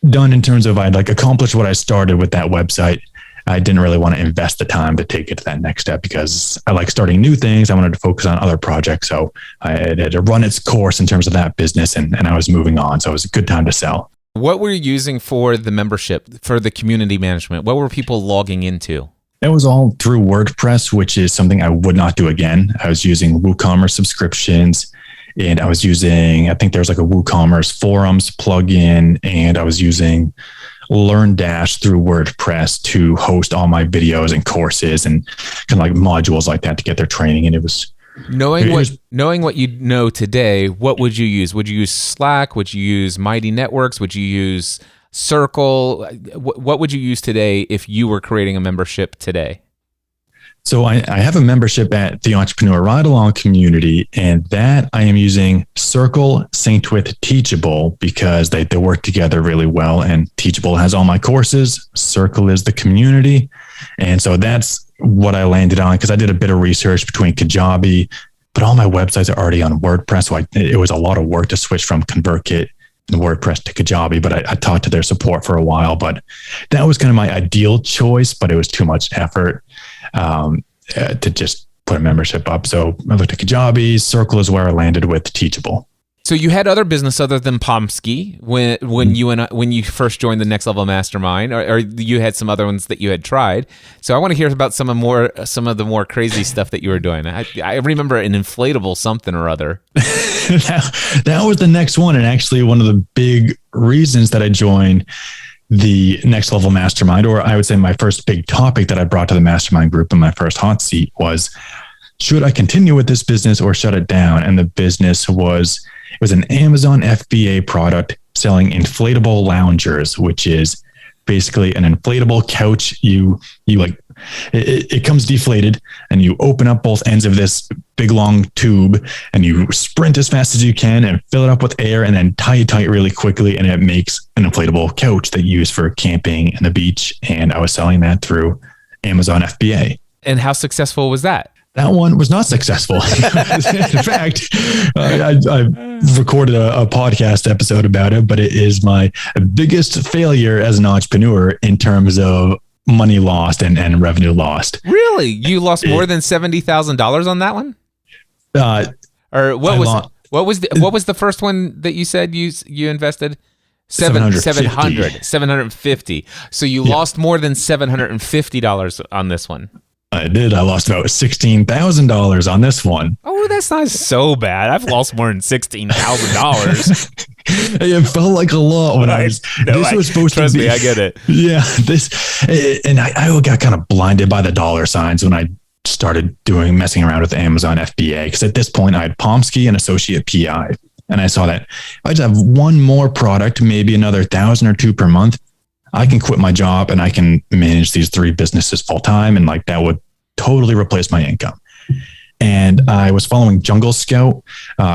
done in terms of I'd accomplished what I started with that website. I didn't really want to invest the time to take it to that next step because I like starting new things. I wanted to focus on other projects. So I had to run its course in terms of that business and I was moving on. So it was a good time to sell. What were you using for the membership, for the community management? What were people logging into? It was all through WordPress, which is something I would not do again. I was using WooCommerce subscriptions and I was using, I think there's like a WooCommerce forums plugin, and I was using LearnDash through WordPress to host all my videos and courses and kind of like modules like that to get their training. And it was knowing what you know today. What would you use? Would you use Slack? Would you use Mighty Networks? Would you use Circle? What would you use today if you were creating a membership today? So I have a membership at the Entrepreneur Ride Along community, and that I am using Circle synced with Teachable because they work together really well. And Teachable has all my courses. Circle is the community. And so that's what I landed on because I did a bit of research between Kajabi, but all my websites are already on WordPress. So it was a lot of work to switch from ConvertKit and WordPress to Kajabi, but I talked to their support for a while, but that was kind of my ideal choice, but it was too much effort to just put a membership up. So I looked at Kajabi. Circle is where I landed with Teachable. So you had other business other than Pomsky when you first joined the Next Level Mastermind, or you had some other ones that you had tried. So I want to hear about some of the more crazy stuff that you were doing. I remember an inflatable something or other. that was the next one, and actually one of the big reasons that I joined the Next Level Mastermind, or I would say my first big topic that I brought to the mastermind group in my first hot seat was, should I continue with this business or shut it down? And the business was an Amazon FBA product selling inflatable loungers, which is basically an inflatable couch. It comes deflated and you open up both ends of this big long tube and you sprint as fast as you can and fill it up with air and then tie it tight really quickly. And it makes an inflatable couch that you use for camping and the beach. And I was selling that through Amazon FBA. And how successful was that? That one was not successful. In fact, I recorded a podcast episode about it, but it is my biggest failure as an entrepreneur in terms of money lost and revenue lost. Really? You lost more than $70,000 on that one? Or what was the first one that you said you invested? 750. So you lost more than $750 on this one. I did. I lost about $16,000 on this one. Oh, that's not so bad. I've lost more than $16,000. It felt like a lot when I was. This was supposed to be. Trust me, I get it. Yeah, and I got kind of blinded by the dollar signs when I started messing around with Amazon FBA, because at this point I had Pomsky and Associate PI, and I saw that if I just have one more product, maybe another 1,000 or 2 per month, I can quit my job and I can manage these 3 businesses full time. And like that would totally replace my income. And I was following Jungle Scout.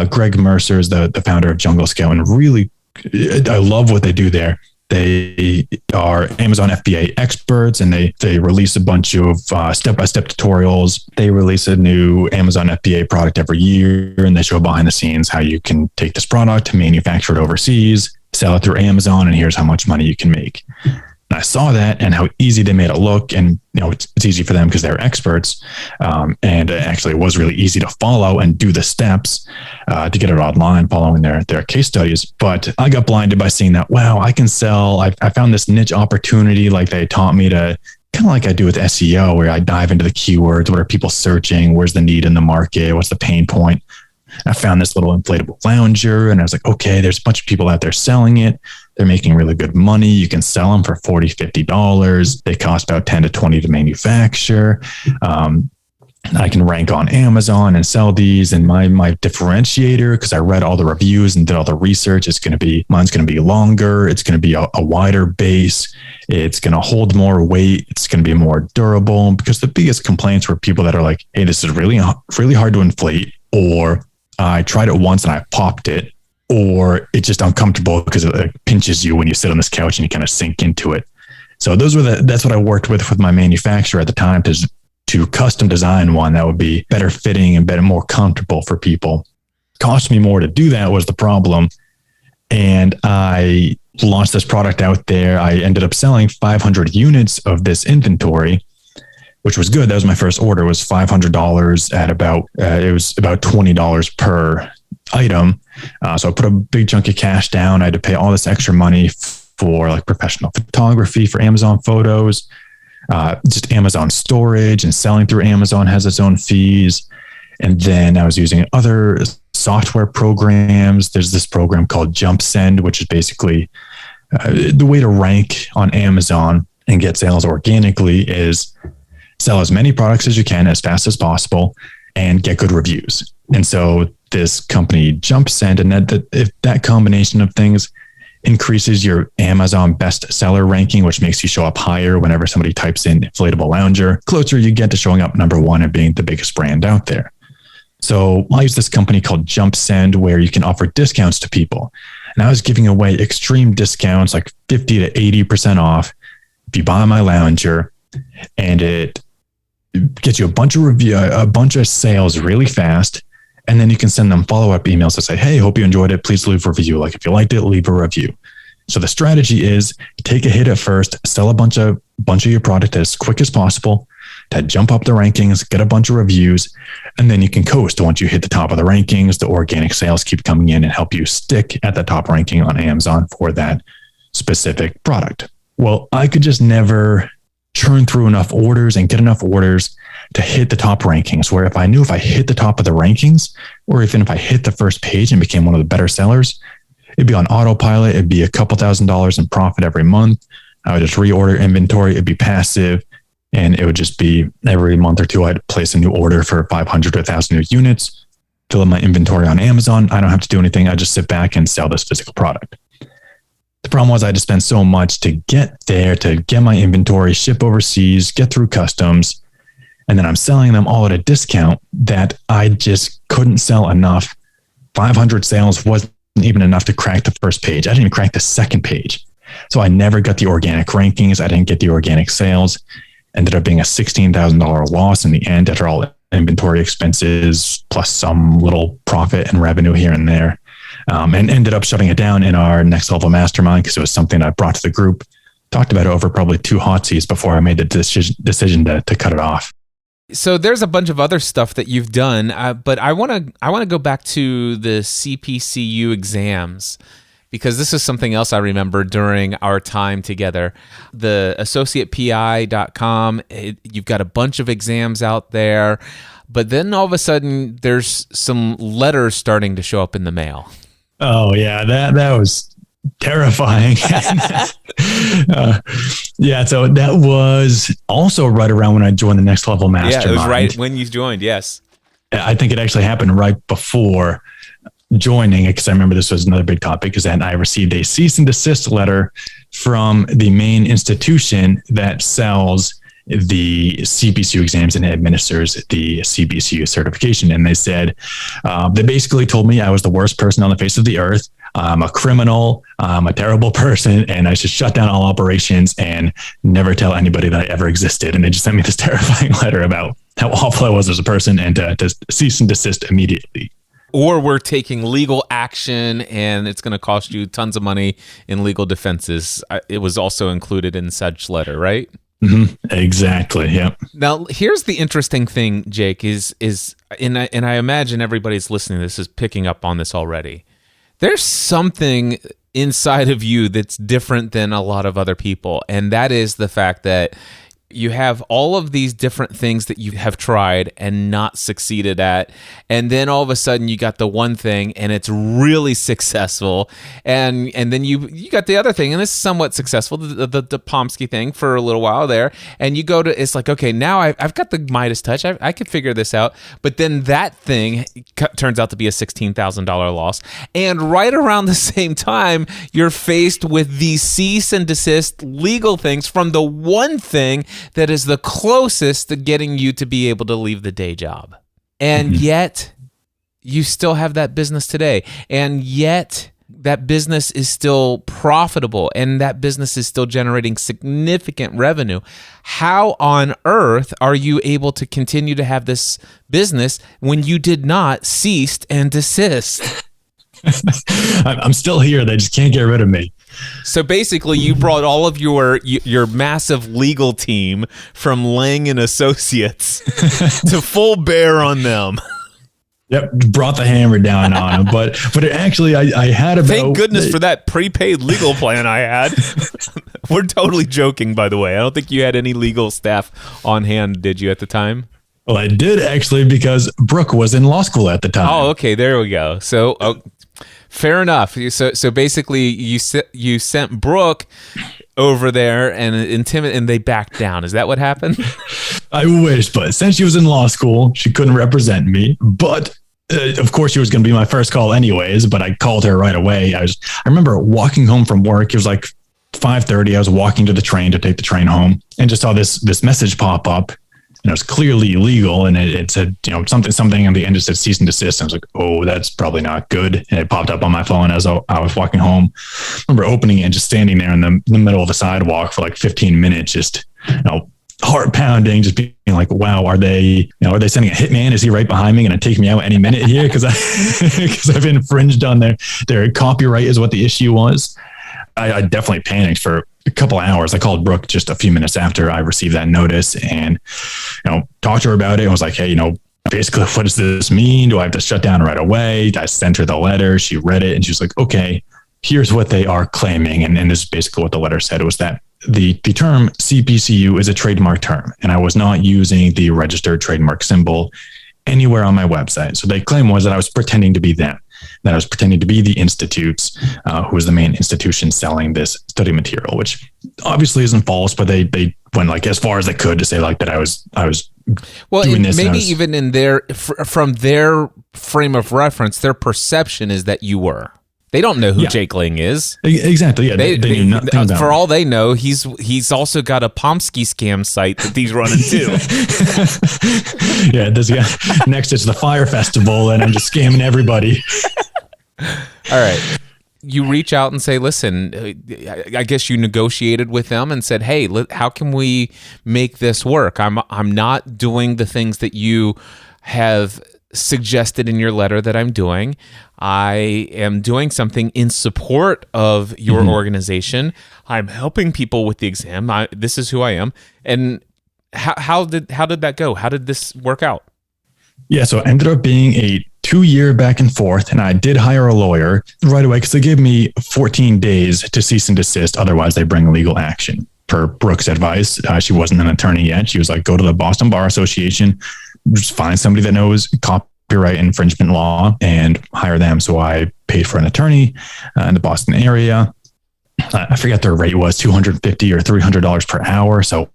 Greg Mercer is the founder of Jungle Scout. And really, I love what they do there. They are Amazon FBA experts, and they release a bunch of step-by-step tutorials. They release a new Amazon FBA product every year, and they show behind the scenes how you can take this product, manufacture it overseas, sell it through Amazon, and here's how much money you can make. And I saw that and how easy they made it look. And it's easy for them because they're experts. And actually it was really easy to follow and do the steps to get it online following their case studies. But I got blinded by seeing that, wow, I can sell. I found this niche opportunity, like they taught me to, kind of like I do with SEO, where I dive into the keywords. What are people searching? Where's the need in the market? What's the pain point? I found this little inflatable lounger and I was like, okay, there's a bunch of people out there selling it. They're making really good money. You can sell them for $40, $50. They cost about $10 to $20 to manufacture. I can rank on Amazon and sell these. And my differentiator, because I read all the reviews and did all the research, mine's going to be longer. It's going to be a wider base. It's going to hold more weight. It's going to be more durable, because the biggest complaints were people that are like, hey, this is really, really hard to inflate, or I tried it once and I popped it, or it's just uncomfortable because it pinches you when you sit on this couch and you kind of sink into it. So that's what I worked with my manufacturer at the time, to custom design one that would be better fitting and more comfortable for people. Cost me more to do that was the problem. And I launched this product out there. I ended up selling 500 units of this inventory, which was good. That was my first order. It was $500 at about $20 per item. So I put a big chunk of cash down. I had to pay all this extra money for like professional photography for Amazon photos, just Amazon storage, and selling through Amazon has its own fees. And then I was using other software programs. There's this program called JumpSend, which is basically the way to rank on Amazon and get sales organically is sell as many products as you can as fast as possible and get good reviews. And so this company JumpSend, and if that combination of things increases your Amazon bestseller ranking, which makes you show up higher whenever somebody types in inflatable lounger, closer you get to showing up number one and being the biggest brand out there. So I use this company called JumpSend where you can offer discounts to people. And I was giving away extreme discounts, like 50 to 80% off if you buy my lounger, and it gets you a bunch of sales really fast. And then you can send them follow-up emails that say, hey, hope you enjoyed it. Please leave a review. Like if you liked it, leave a review. So the strategy is take a hit at first, sell a bunch of your product as quick as possible to jump up the rankings, get a bunch of reviews, and then you can coast. Once you hit the top of the rankings, the organic sales keep coming in and help you stick at the top ranking on Amazon for that specific product. Well, I could just never churn through enough orders and get enough orders to hit the top rankings, where if I knew if I hit the top of the rankings, or even if I hit the first page and became one of the better sellers, it'd be on autopilot. It'd be a couple $1,000s in profit every month. I would just reorder inventory. It'd be passive. And it would just be every month or two, I'd place a new order for 500 to 1,000 new units, fill up my inventory on Amazon. I don't have to do anything. I just sit back and sell this physical product. The problem was I had to spend so much to get there, to get my inventory, ship overseas, get through customs. And then I'm selling them all at a discount that I just couldn't sell enough. 500 sales wasn't even enough to crack the first page. I didn't even crack the second page. So I never got the organic rankings. I didn't get the organic sales. Ended up being a $16,000 loss in the end after all inventory expenses, plus some little profit and revenue here and there. And ended up shutting it down in our next level mastermind because it was something I brought to the group. Talked about it over probably 2 hot seats before I made the decision to cut it off. So there's a bunch of other stuff that you've done, but I want to go back to the CPCU exams, because this is something else I remember during our time together. The associatepi.com, you've got a bunch of exams out there, but then all of a sudden there's some letters starting to show up in the mail. Oh yeah, that was terrifying. Yeah, so that was also right around when I joined the Next Level Mastermind. Yeah, it was right when you joined, yes. I think it actually happened right before joining, because I remember this was another big topic, is that I received a cease and desist letter from the main institution that sells the CPCU exams and administers the CPCU certification. And they said, they basically told me I was the worst person on the face of the earth. I'm a criminal, I'm a terrible person, and I should shut down all operations and never tell anybody that I ever existed. And they just sent me this terrifying letter about how awful I was as a person and to cease and desist immediately. Or we're taking legal action and it's going to cost you tons of money in legal defenses. It was also included in such letter, right? Mm-hmm. Exactly. Yep. Now, here's the interesting thing, Jake, and I imagine everybody's listening to this is picking up on this already. There's something inside of you that's different than a lot of other people, and that is the fact that you have all of these different things that you have tried and not succeeded at. And then all of a sudden you got the one thing and it's really successful. And then you got the other thing and it's somewhat successful, the Pomsky thing for a little while there. And you go to, it's like, okay, now I've got the Midas touch. I could figure this out. But then that thing turns out to be a $16,000 loss. And right around the same time, you're faced with these cease and desist legal things from the one thing that is the closest to getting you to be able to leave the day job. And yet you still have that business today. And yet that business is still profitable and that business is still generating significant revenue. How on earth are you able to continue to have this business when you did not cease and desist? I'm still here. They just can't get rid of me. So basically, you brought all of your massive legal team from Lang and Associates to full bear on them. Yep, brought the hammer down on him. But it actually, I had about... Thank goodness for that prepaid legal plan I had. We're totally joking, by the way. I don't think you had any legal staff on hand, did you, at the time? Well, I did actually, because Brooke was in law school at the time. Oh, okay, there we go. So, fair enough. So basically, you sent Brooke over there and they backed down. Is that what happened? I wish, but since she was in law school, she couldn't represent me. But of course, she was going to be my first call anyways. But I called her right away. I remember walking home from work. It was like 5:30. I was walking to the train to take the train home, and just saw this message pop up. And it was clearly illegal, and it said, something on the end. It said cease and desist. I was like, oh, that's probably not good. And it popped up on my phone as I was walking home. I remember opening it and just standing there in the middle of the sidewalk for like 15 minutes, just heart pounding, just being like, wow, are they sending a hitman? Is he right behind me, going to take me out any minute here? Because I've infringed on their copyright is what the issue was. I definitely panicked for a couple of hours. I called Brooke just a few minutes after I received that notice and, talked to her about it. I was like, hey, basically, what does this mean? Do I have to shut down right away? I sent her the letter. She read it and she was like, okay, here's what they are claiming. And this is basically what the letter said. It was that the term CPCU is a trademark term, and I was not using the registered trademark symbol anywhere on my website. So they claim was that I was pretending to be them, that I was pretending to be the institutes, who was the main institution selling this study material, which obviously isn't false, but they went like as far as they could to say like that I was doing this. Maybe even in from their frame of reference, their perception is that you were. They don't know who Jake Lang is. Exactly. Yeah, they knew nothing about for all they know, he's also got a Pomsky scam site that he's running too. Yeah, this guy next is the Fire Festival, and I'm just scamming everybody. All right. You reach out and say, listen, I guess you negotiated with them and said, hey, how can we make this work? I'm not doing the things that you have suggested in your letter that I'm doing. I am doing something in support of your organization. I'm helping people with the exam. This is who I am. And how did that go? How did this work out? Yeah, so it ended up being a 2-year back and forth, and I did hire a lawyer right away because they gave me 14 days to cease and desist. Otherwise, they bring legal action. Per Brooke's advice, she wasn't an attorney yet. She was like, go to the Boston Bar Association, just find somebody that knows copyright infringement law and hire them. So I paid for an attorney in the Boston area. I forget their rate was $250 or $300 per hour. So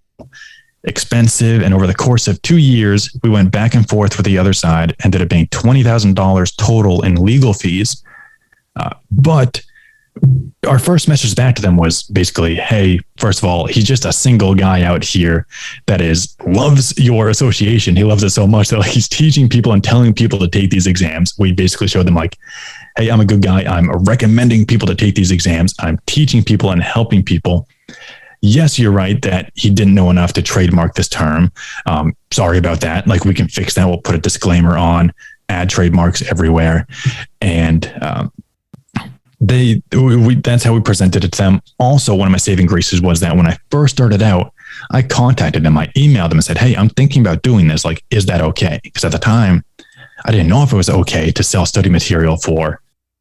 expensive. And over the course of 2 years, we went back and forth with the other side, ended up being $20,000 total in legal fees. But our first message back to them was basically, hey, first of all, he's just a single guy out here that loves your association. He loves it so much that he's teaching people and telling people to take these exams. We basically showed them like, hey, I'm a good guy. I'm recommending people to take these exams. I'm teaching people and helping people. Yes, you're right that he didn't know enough to trademark this term. Sorry about that. Like, we can fix that. We'll put a disclaimer on, add trademarks everywhere. And that's how we presented it to them. Also, one of my saving graces was that when I first started out, I contacted them. I emailed them and said, hey, I'm thinking about doing this. Like, is that okay? Because at the time, I didn't know if it was okay to sell study material for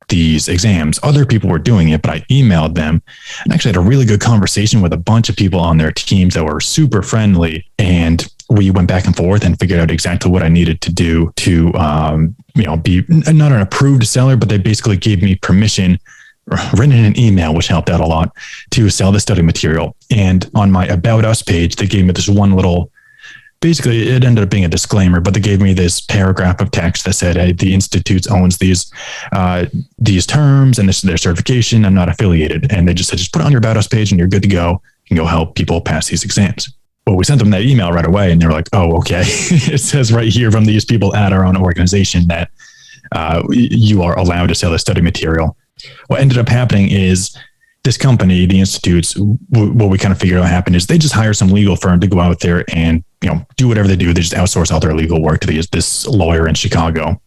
these exams. Other people were doing it, but I emailed them and actually had a really good conversation with a bunch of people on their teams that were super friendly. And we went back and forth and figured out exactly what I needed to do to, be not an approved seller, but they basically gave me permission, written in an email, which helped out a lot, to sell the study material. And on my About Us page, they gave me this one little, basically it ended up being a disclaimer, but they gave me this paragraph of text that said, hey, the Institute owns these terms and this is their certification. I'm not affiliated. And they just said, just put it on your About Us page and you're good to go. You can go help people pass these exams. Well, we sent them that email right away and they were like, oh, okay. It says right here from these people at our own organization that you are allowed to sell the study material. What ended up happening is this company, the Institutes, what we kind of figured out happened is they just hire some legal firm to go out there and, do whatever they do. They just outsource all their legal work to this lawyer in Chicago.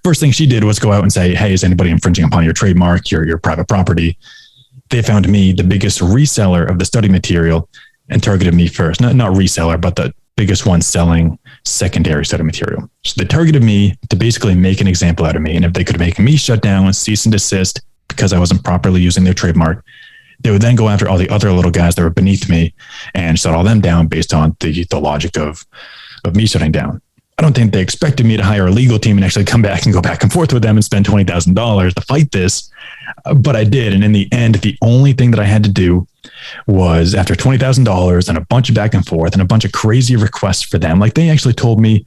First thing she did was go out and say, hey, is anybody infringing upon your trademark, your private property? they found me the biggest reseller of the study material and targeted me first. Not reseller, but the biggest one selling secondary study material. So they targeted me to basically make an example out of me. And if they could make me shut down, cease and desist because I wasn't properly using their trademark, they would then go after all the other little guys that were beneath me and shut all them down based on the logic of me shutting down. I don't think they expected me to hire a legal team and actually come back and go back and forth with them and spend $20,000 to fight this. But I did. And in the end, the only thing that I had to do was, after $20,000 and a bunch of back and forth and a bunch of crazy requests for them, like they actually told me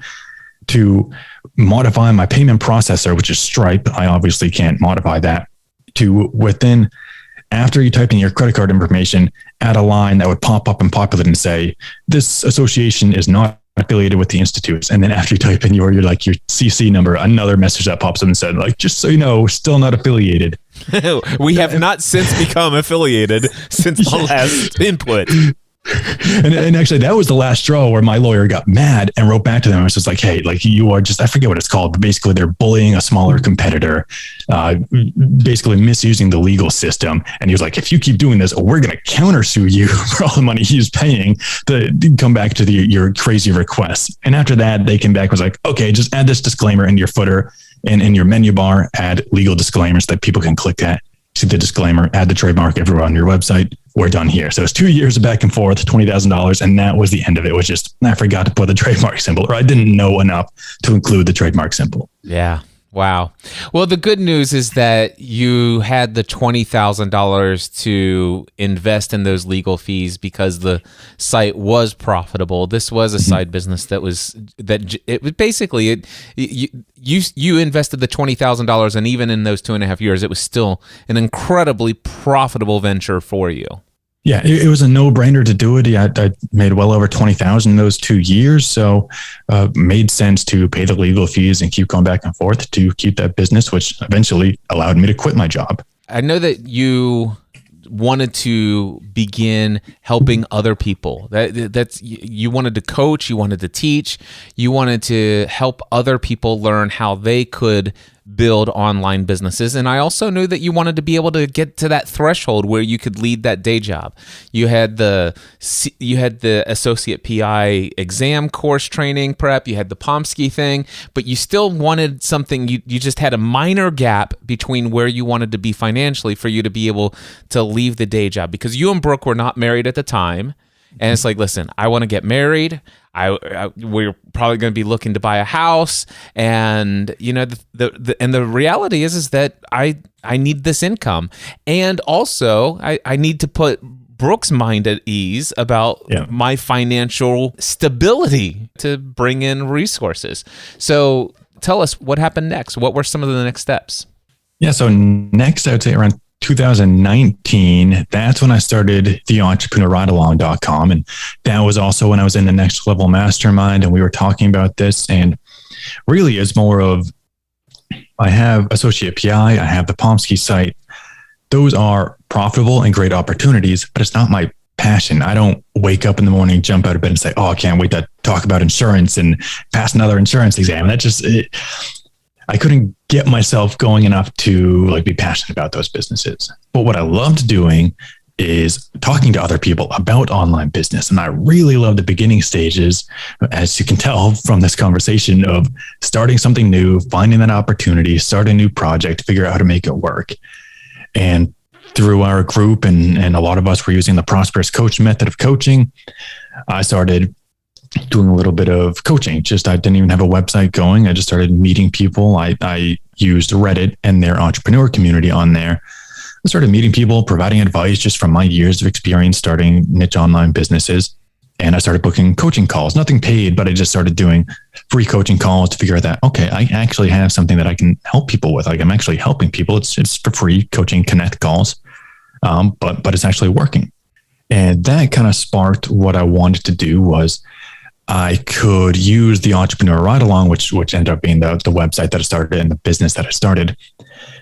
to modify my payment processor, which is Stripe. I obviously can't modify that, to within, after you type in your credit card information, add a line that would pop up and populate and say, this association is not affiliated with the institutes. And then after you type in your CC number, another message that pops up and said, like, just so you know, still not affiliated. We have not since become affiliated since the last input. And actually, that was the last straw where my lawyer got mad and wrote back to them. It was just like, hey, like, you are just, I forget what it's called, but basically they're bullying a smaller competitor, basically misusing the legal system. And he was like, if you keep doing this, we're going to countersue you for all the money he's paying to come back to your crazy requests. And after that, they came back and was like, okay, just add this disclaimer in your footer and in your menu bar, add legal disclaimers that people can click that. See the disclaimer, add the trademark everywhere on your website. We're done here. So it's 2 years of back and forth, $20,000. And that was the end of it. It was just, I forgot to put the trademark symbol, or I didn't know enough to include the trademark symbol. Yeah. Wow. Well, the good news is that you had the $20,000 to invest in those legal fees because the site was profitable. This was a side business you invested the $20,000, and even in those 2.5 years, it was still an incredibly profitable venture for you. Yeah, it was a no-brainer to do it. I made well over $20,000 in those 2 years, so made sense to pay the legal fees and keep going back and forth to keep that business, which eventually allowed me to quit my job. I know that you wanted to begin helping other people. That's you wanted to coach, you wanted to teach, you wanted to help other people learn how they could build online businesses. And I also knew that you wanted to be able to get to that threshold where you could lead that day job. You had the associate PI exam course training prep, you had the Pomsky thing, but you still wanted something. You just had a minor gap between where you wanted to be financially for you to be able to leave the day job, because you and Brooke were not married at the time. And it's like, listen, I want to get married. We're probably going to be looking to buy a house, and the reality is that I need this income, and also I need to put Brooke's mind at ease about my financial stability to bring in resources. So tell us what happened next. What were some of the next steps? Yeah. So next, I would say around 2019, that's when I started the entrepreneurridealong.com. And that was also when I was in the Next Level Mastermind, and we were talking about this. And really, it's more of, I have Associate PI, I have the Pomsky site. Those are profitable and great opportunities, but it's not my passion. I don't wake up in the morning, jump out of bed and say, oh, I can't wait to talk about insurance and pass another insurance exam. That just, I couldn't get myself going enough to be passionate about those businesses. But what I loved doing is talking to other people about online business. And I really love the beginning stages, as you can tell from this conversation, of starting something new, finding that opportunity, start a new project, figure out how to make it work. And through our group, and a lot of us were using the Prosperous Coach method of coaching, I started doing a little bit of coaching. I didn't even have a website going. I just started meeting people. I used Reddit and their entrepreneur community on there. I started meeting people, providing advice just from my years of experience starting niche online businesses. And I started booking coaching calls, nothing paid, but I just started doing free coaching calls to figure out that, okay, I actually have something that I can help people with. I'm actually helping people. It's for free coaching connect calls, but it's actually working. And that kind of sparked what I wanted to do. Was I could use the Entrepreneur Ride Along, which ended up being the website that I started and the business that I started,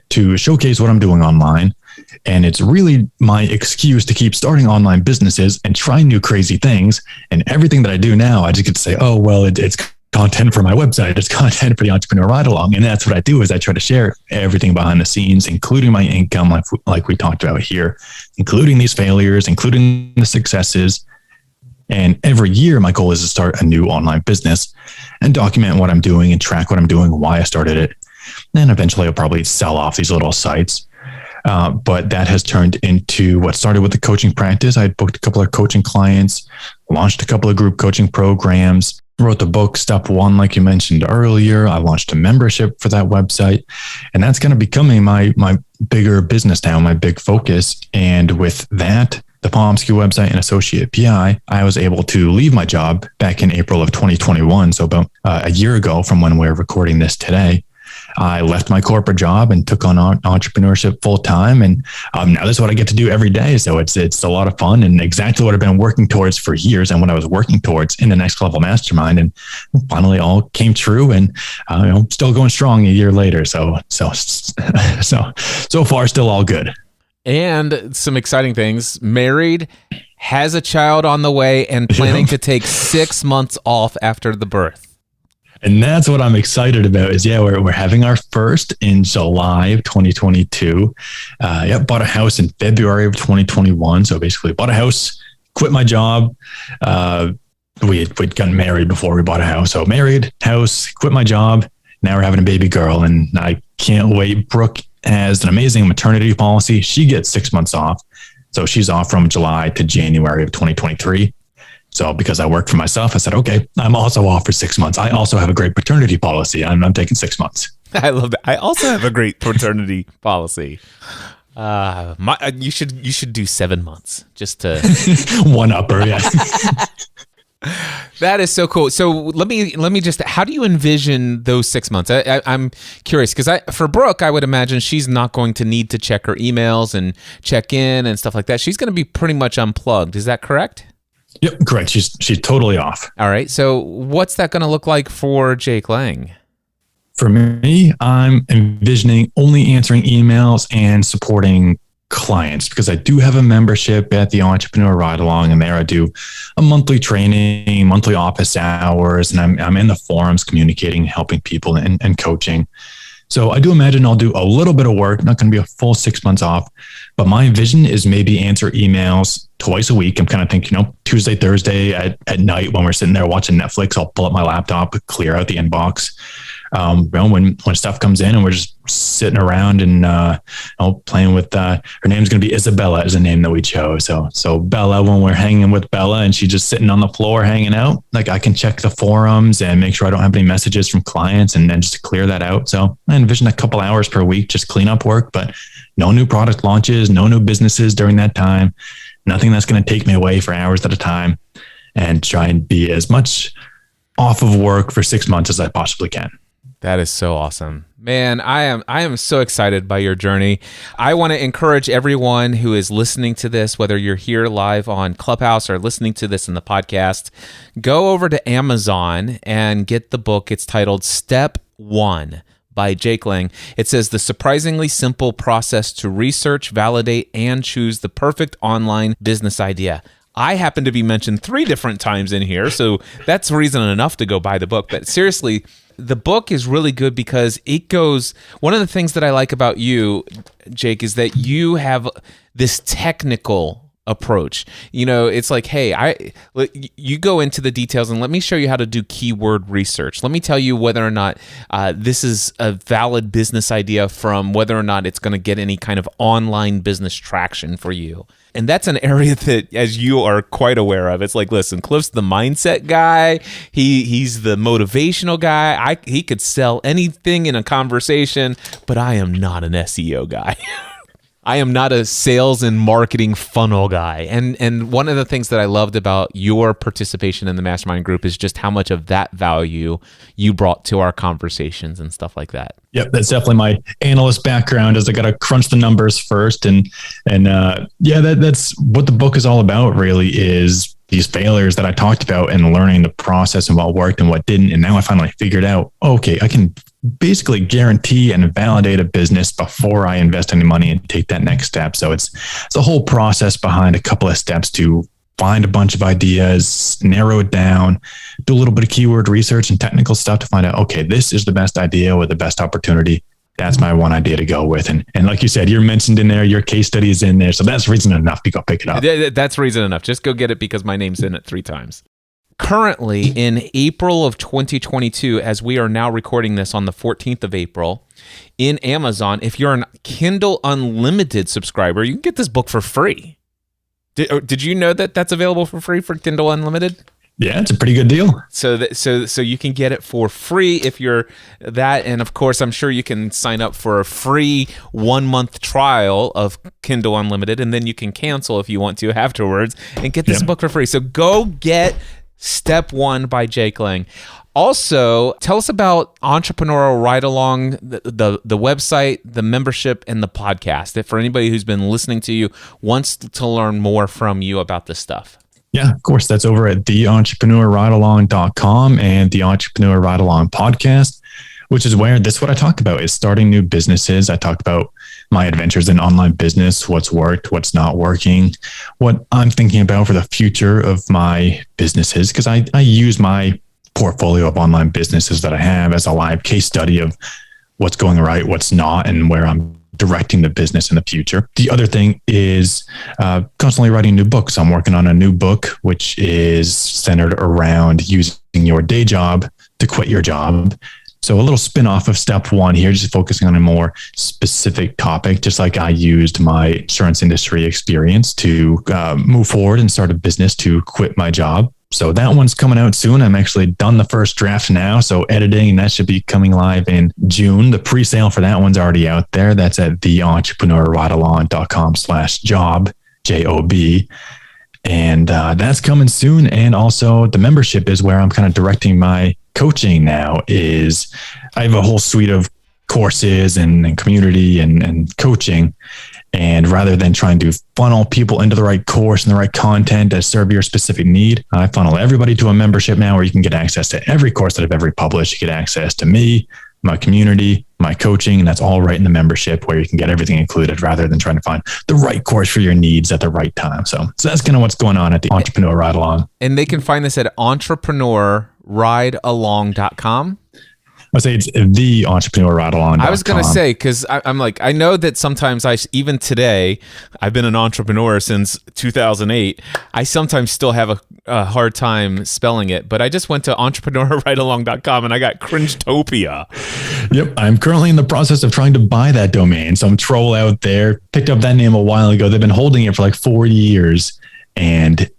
to showcase what I'm doing online. And it's really my excuse to keep starting online businesses and try new crazy things. And everything that I do now, I just get to say, oh, well, it's content for my website. It's content for the Entrepreneur Ride Along. And that's what I do is I try to share everything behind the scenes, including my income, like we talked about here, including these failures, including the successes. And every year, my goal is to start a new online business and document what I'm doing and track what I'm doing, why I started it. And eventually I'll probably sell off these little sites. But that has turned into what started with the coaching practice. I booked a couple of coaching clients, launched a couple of group coaching programs, wrote the book Step One, like you mentioned earlier. I launched a membership for that website, and that's going to becoming my bigger business now, my big focus. And with that, the PalmSky website and Associate PI, I was able to leave my job back in April of 2021. So about a year ago from when we're recording this today. I left my corporate job and took on entrepreneurship full time. And now this is what I get to do every day. So it's a lot of fun and exactly what I've been working towards for years and what I was working towards in the Next Level Mastermind. And finally all came true and still going strong a year later. So far still all good. And some exciting things. Married, has a child on the way, and planning to take 6 months off after the birth. And that's what I'm excited about is, we're having our first in July of 2022. Bought a house in February of 2021. So basically bought a house, quit my job. We'd gotten married before we bought a house. So married, house, quit my job. Now we're having a baby girl and I can't wait. Brooke has an amazing maternity policy. She gets 6 months off. So she's off from July to January of 2023. So because I work for myself, I said, okay, I'm also off for 6 months. I also have a great paternity policy. I'm taking 6 months. I love that. I also have a great paternity policy. You should do 7 months just to one upper. Yeah. That is so cool. So let me just, how do you envision those 6 months? I'm curious because for Brooke, I would imagine she's not going to need to check her emails and check in and stuff like that. She's going to be pretty much unplugged. Is that correct? Yep, correct. She's totally off. All right. So what's that going to look like for Jake Lang? For me, I'm envisioning only answering emails and supporting clients because I do have a membership at the Entrepreneur Ride Along, and there I do a monthly training, monthly office hours, and I'm in the forums communicating, helping people and coaching. So I do imagine I'll do a little bit of work, not going to be a full 6 months off, but my vision is maybe answer emails twice a week. I'm kind of thinking, Tuesday, Thursday at night when we're sitting there watching Netflix, I'll pull up my laptop, clear out the inbox. When stuff comes in and we're just sitting around and playing with her name's going to be Isabella is a name that we chose. So Bella, when we're hanging with Bella and she's just sitting on the floor hanging out, like I can check the forums and make sure I don't have any messages from clients and then just clear that out. So I envision a couple hours per week, just cleanup work, but no new product launches, no new businesses during that time, nothing that's going to take me away for hours at a time, and try and be as much off of work for 6 months as I possibly can. That is so awesome. Man, I am so excited by your journey. I want to encourage everyone who is listening to this, whether you're here live on Clubhouse or listening to this in the podcast, go over to Amazon and get the book. It's titled Step One by Jake Lang. It says the surprisingly simple process to research, validate, and choose the perfect online business idea. I happen to be mentioned 3 different times in here, so that's reason enough to go buy the book. But seriously, the book is really good because it goes, one of the things that I like about you, Jake, is that you have this technical approach. It's like, hey, you go into the details and let me show you how to do keyword research. Let me tell you whether or not this is a valid business idea from whether or not it's going to get any kind of online business traction for you. And that's an area that, as you are quite aware of, it's like, listen, Cliff's the mindset guy. He's the motivational guy. He could sell anything in a conversation, but I am not an SEO guy. I am not a sales and marketing funnel guy. And one of the things that I loved about your participation in the mastermind group is just how much of that value you brought to our conversations and stuff like that. Yep, that's definitely my analyst background. Is I got to crunch the numbers first, and that's what the book is all about. Really, is these failures that I talked about and learning the process and what worked and what didn't. And now I finally figured out, okay, I can basically guarantee and validate a business before I invest any money and take that next step. So it's a whole process behind a couple of steps to find a bunch of ideas, narrow it down, do a little bit of keyword research and technical stuff to find out, okay, this is the best idea or the best opportunity. That's my one idea to go with. And like you said, you're mentioned in there, your case study is in there. So that's reason enough to go pick it up. That's reason enough. Just go get it because my name's in it 3 times. Currently, in April of 2022, as we are now recording this on the 14th of April, in Amazon, if you're a Kindle Unlimited subscriber, you can get this book for free. Did you know that that's available for free for Kindle Unlimited? Yeah, it's a pretty good deal. So you can get it for free if you're that. And of course, I'm sure you can sign up for a free 1-month trial of Kindle Unlimited, and then you can cancel if you want to afterwards and get this book for free. So go get Step 1 by Jake Lang. Also, tell us about Entrepreneurial Ride Along, the website, the membership, and the podcast. If for anybody who's been listening to you wants to learn more from you about this stuff. Yeah, of course. That's over at theentrepreneurridealong.com and the Entrepreneur Ride Along podcast, which is where this is what I talk about is starting new businesses. I talk about my adventures in online business, what's worked, what's not working, what I'm thinking about for the future of my businesses, because I use my portfolio of online businesses that I have as a live case study of what's going right, what's not, and where I'm directing the business in the future. The other thing is constantly writing new books. I'm working on a new book, which is centered around using your day job to quit your job. So a little spin-off of Step 1 here, just focusing on a more specific topic, just like I used my insurance industry experience to move forward and start a business to quit my job. So that one's coming out soon. I'm actually done the first draft now. So editing, and that should be coming live in June. The pre-sale for that one's already out there. That's at theentrepreneurridealong.com/job, J-O-B. And that's coming soon. And also the membership is where I'm kind of directing my coaching now. Is I have a whole suite of courses and community and coaching. And rather than trying to funnel people into the right course and the right content that serve your specific need, I funnel everybody to a membership now where you can get access to every course that I've ever published. You get access to me, my community, my coaching, and that's all right in the membership where you can get everything included rather than trying to find the right course for your needs at the right time. So that's kind of what's going on at the Entrepreneur Ride Along. And they can find this at entrepreneurridealong.com. I say it's the entrepreneurridealong.com. I was going to say, because I'm like, I know that sometimes even today, I've been an entrepreneur since 2008. I sometimes still have a hard time spelling it, but I just went to entrepreneurridealong.com and I got Cringetopia. Yep. I'm currently in the process of trying to buy that domain. Some troll out there picked up that name a while ago. They've been holding it for like 4 years, and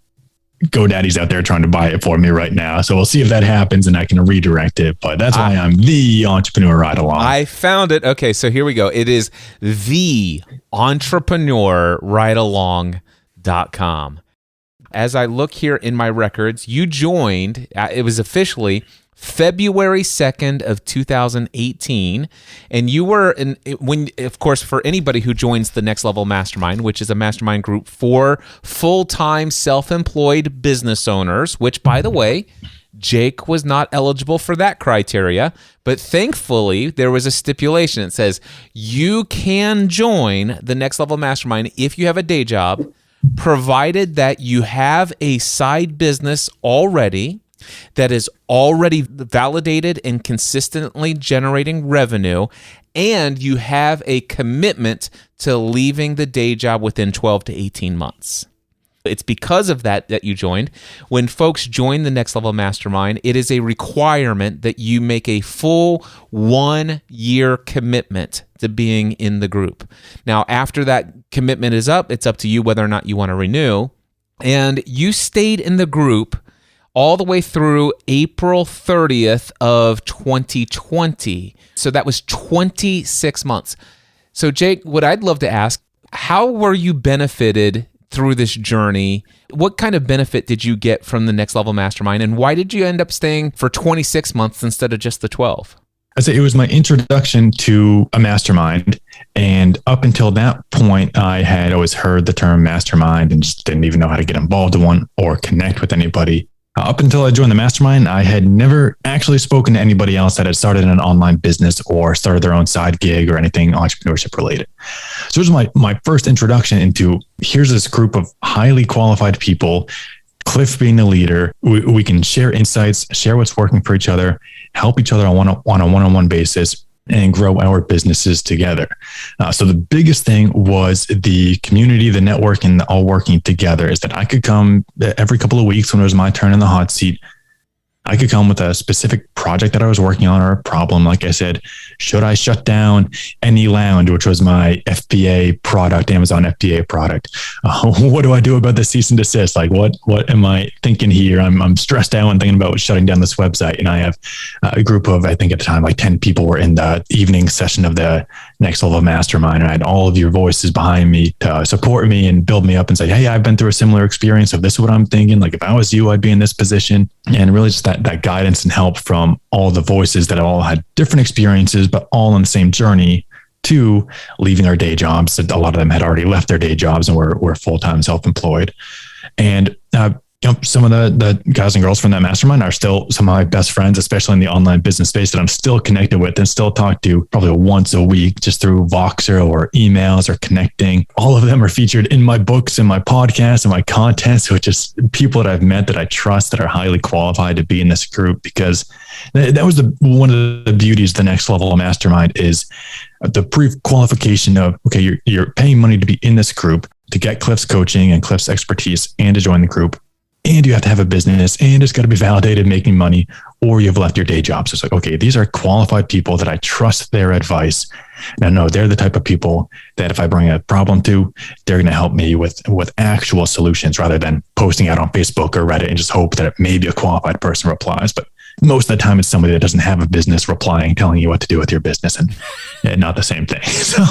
GoDaddy's out there trying to buy it for me right now. So we'll see if that happens and I can redirect it. But that's why I'm the Entrepreneur Ride Along. I found it. Okay, so here we go. It is the entrepreneurridealong.com. As I look here in my records, you joined, it was officially February 2nd of 2018. And you were, of course, for anybody who joins the Next Level Mastermind, which is a mastermind group for full-time self-employed business owners, which, by the way, Jake was not eligible for that criteria. But thankfully, there was a stipulation. It says you can join the Next Level Mastermind if you have a day job, provided that you have a side business already that is already validated and consistently generating revenue, and you have a commitment to leaving the day job within 12 to 18 months. It's because of that you joined. When folks join the Next Level Mastermind, it is a requirement that you make a full 1-year commitment to being in the group. Now, after that commitment is up, it's up to you whether or not you want to renew. And you stayed in the group all the way through April 30th of 2020. So that was 26 months. So Jake, what I'd love to ask, how were you benefited through this journey? What kind of benefit did you get from the Next Level Mastermind? And why did you end up staying for 26 months instead of just the 12? I say it was my introduction to a mastermind. And up until that point, I had always heard the term mastermind and just didn't even know how to get involved in one or connect with anybody. Up until I joined the mastermind, I had never actually spoken to anybody else that had started an online business or started their own side gig or anything entrepreneurship related. So it was my first introduction into, here's this group of highly qualified people, Cliff being the leader. We can share insights, share what's working for each other, help each other on a one-on-one basis, and grow our businesses together. So the biggest thing was the community, the network, and all working together, is that I could come every couple of weeks when it was my turn in the hot seat. I could come with a specific project that I was working on or a problem. Like I said, should I shut down Any Lounge, which was my FBA product, Amazon FBA product? What do I do about the cease and desist? Like, what am I thinking here? I'm stressed out and thinking about shutting down this website. And I have a group of, I think at the time, like 10 people were in the evening session of the Next Level Mastermind. And I had all of your voices behind me to support me and build me up and say, hey, I've been through a similar experience. So this is what I'm thinking. Like, if I was you, I'd be in this position. And really just that guidance and help from all the voices that all had different experiences, but all on the same journey to leaving our day jobs. A lot of them had already left their day jobs and were full-time self-employed. And some of the guys and girls from that mastermind are still some of my best friends, especially in the online business space, that I'm still connected with and still talk to probably once a week, just through Voxer or emails or connecting. All of them are featured in my books and my podcasts and my content. So it's just people that I've met that I trust, that are highly qualified to be in this group, because that was one of the beauties of the Next Level Mastermind, is the pre-qualification of, okay, you're paying money to be in this group, to get Cliff's coaching and Cliff's expertise and to join the group. And you have to have a business, and it's got to be validated making money, or you've left your day job. So it's like, okay, these are qualified people that I trust their advice. And I know they're the type of people that if I bring a problem to, they're going to help me with actual solutions, rather than posting out on Facebook or Reddit and just hope that maybe a qualified person replies. But most of the time it's somebody that doesn't have a business replying, telling you what to do with your business, and not the same thing. So,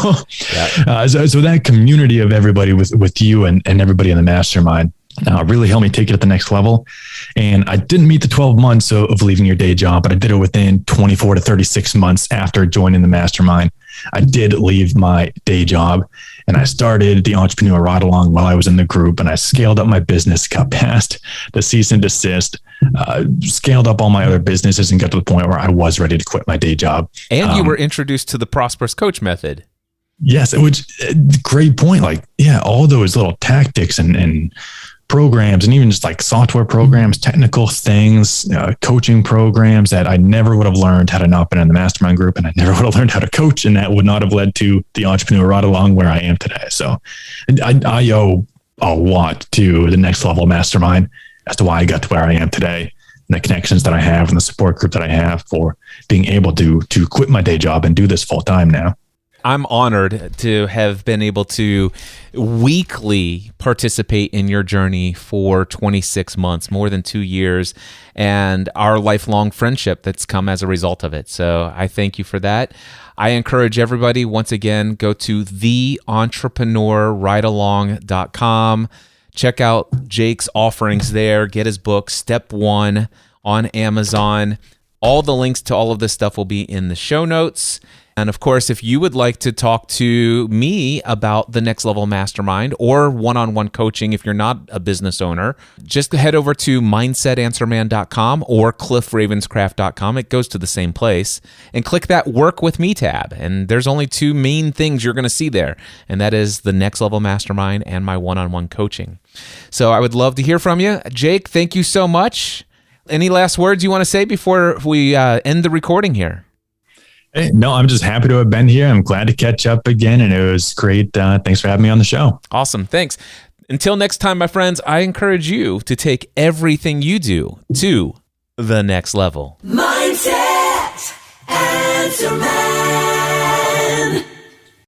so that community of everybody with you and everybody in the mastermind really helped me take it at the next level. And I didn't meet the 12 months of leaving your day job, but I did it within 24 to 36 months after joining the mastermind. I did leave my day job and I started the Entrepreneur Ride Along while I was in the group, and I scaled up my business, got past the cease and desist, scaled up all my other businesses, and got to the point where I was ready to quit my day job. And you were introduced to the Prosperous Coach method. Yes, which great point. Like, yeah, all those little tactics and programs, and even just like software programs, technical things, coaching programs that I never would have learned had I not been in the mastermind group, and I never would have learned how to coach, and that would not have led to the Entrepreneur Ride Along where I am today. So I owe a lot to the Next Level Mastermind as to why I got to where I am today, and the connections that I have and the support group that I have for being able to quit my day job and do this full time now. I'm honored to have been able to weekly participate in your journey for 26 months, more than 2 years, and our lifelong friendship that's come as a result of it. So I thank you for that. I encourage everybody, once again, go to theentrepreneurridealong.com. Check out Jake's offerings there. Get his book, Step 1, on Amazon. All the links to all of this stuff will be in the show notes. And of course, if you would like to talk to me about the Next Level Mastermind or one-on-one coaching, if you're not a business owner, just head over to mindsetanswerman.com or cliffravenscraft.com. It goes to the same place, and click that Work With Me tab. And there's only two main things you're going to see there, and that is the Next Level Mastermind and my one-on-one coaching. So I would love to hear from you. Jake, thank you so much. Any last words you want to say before we end the recording here? Hey, no, I'm just happy to have been here. I'm glad to catch up again, and it was great. Thanks for having me on the show. Awesome. Thanks. Until next time, my friends, I encourage you to take everything you do to the next level. Mindset Answer Man.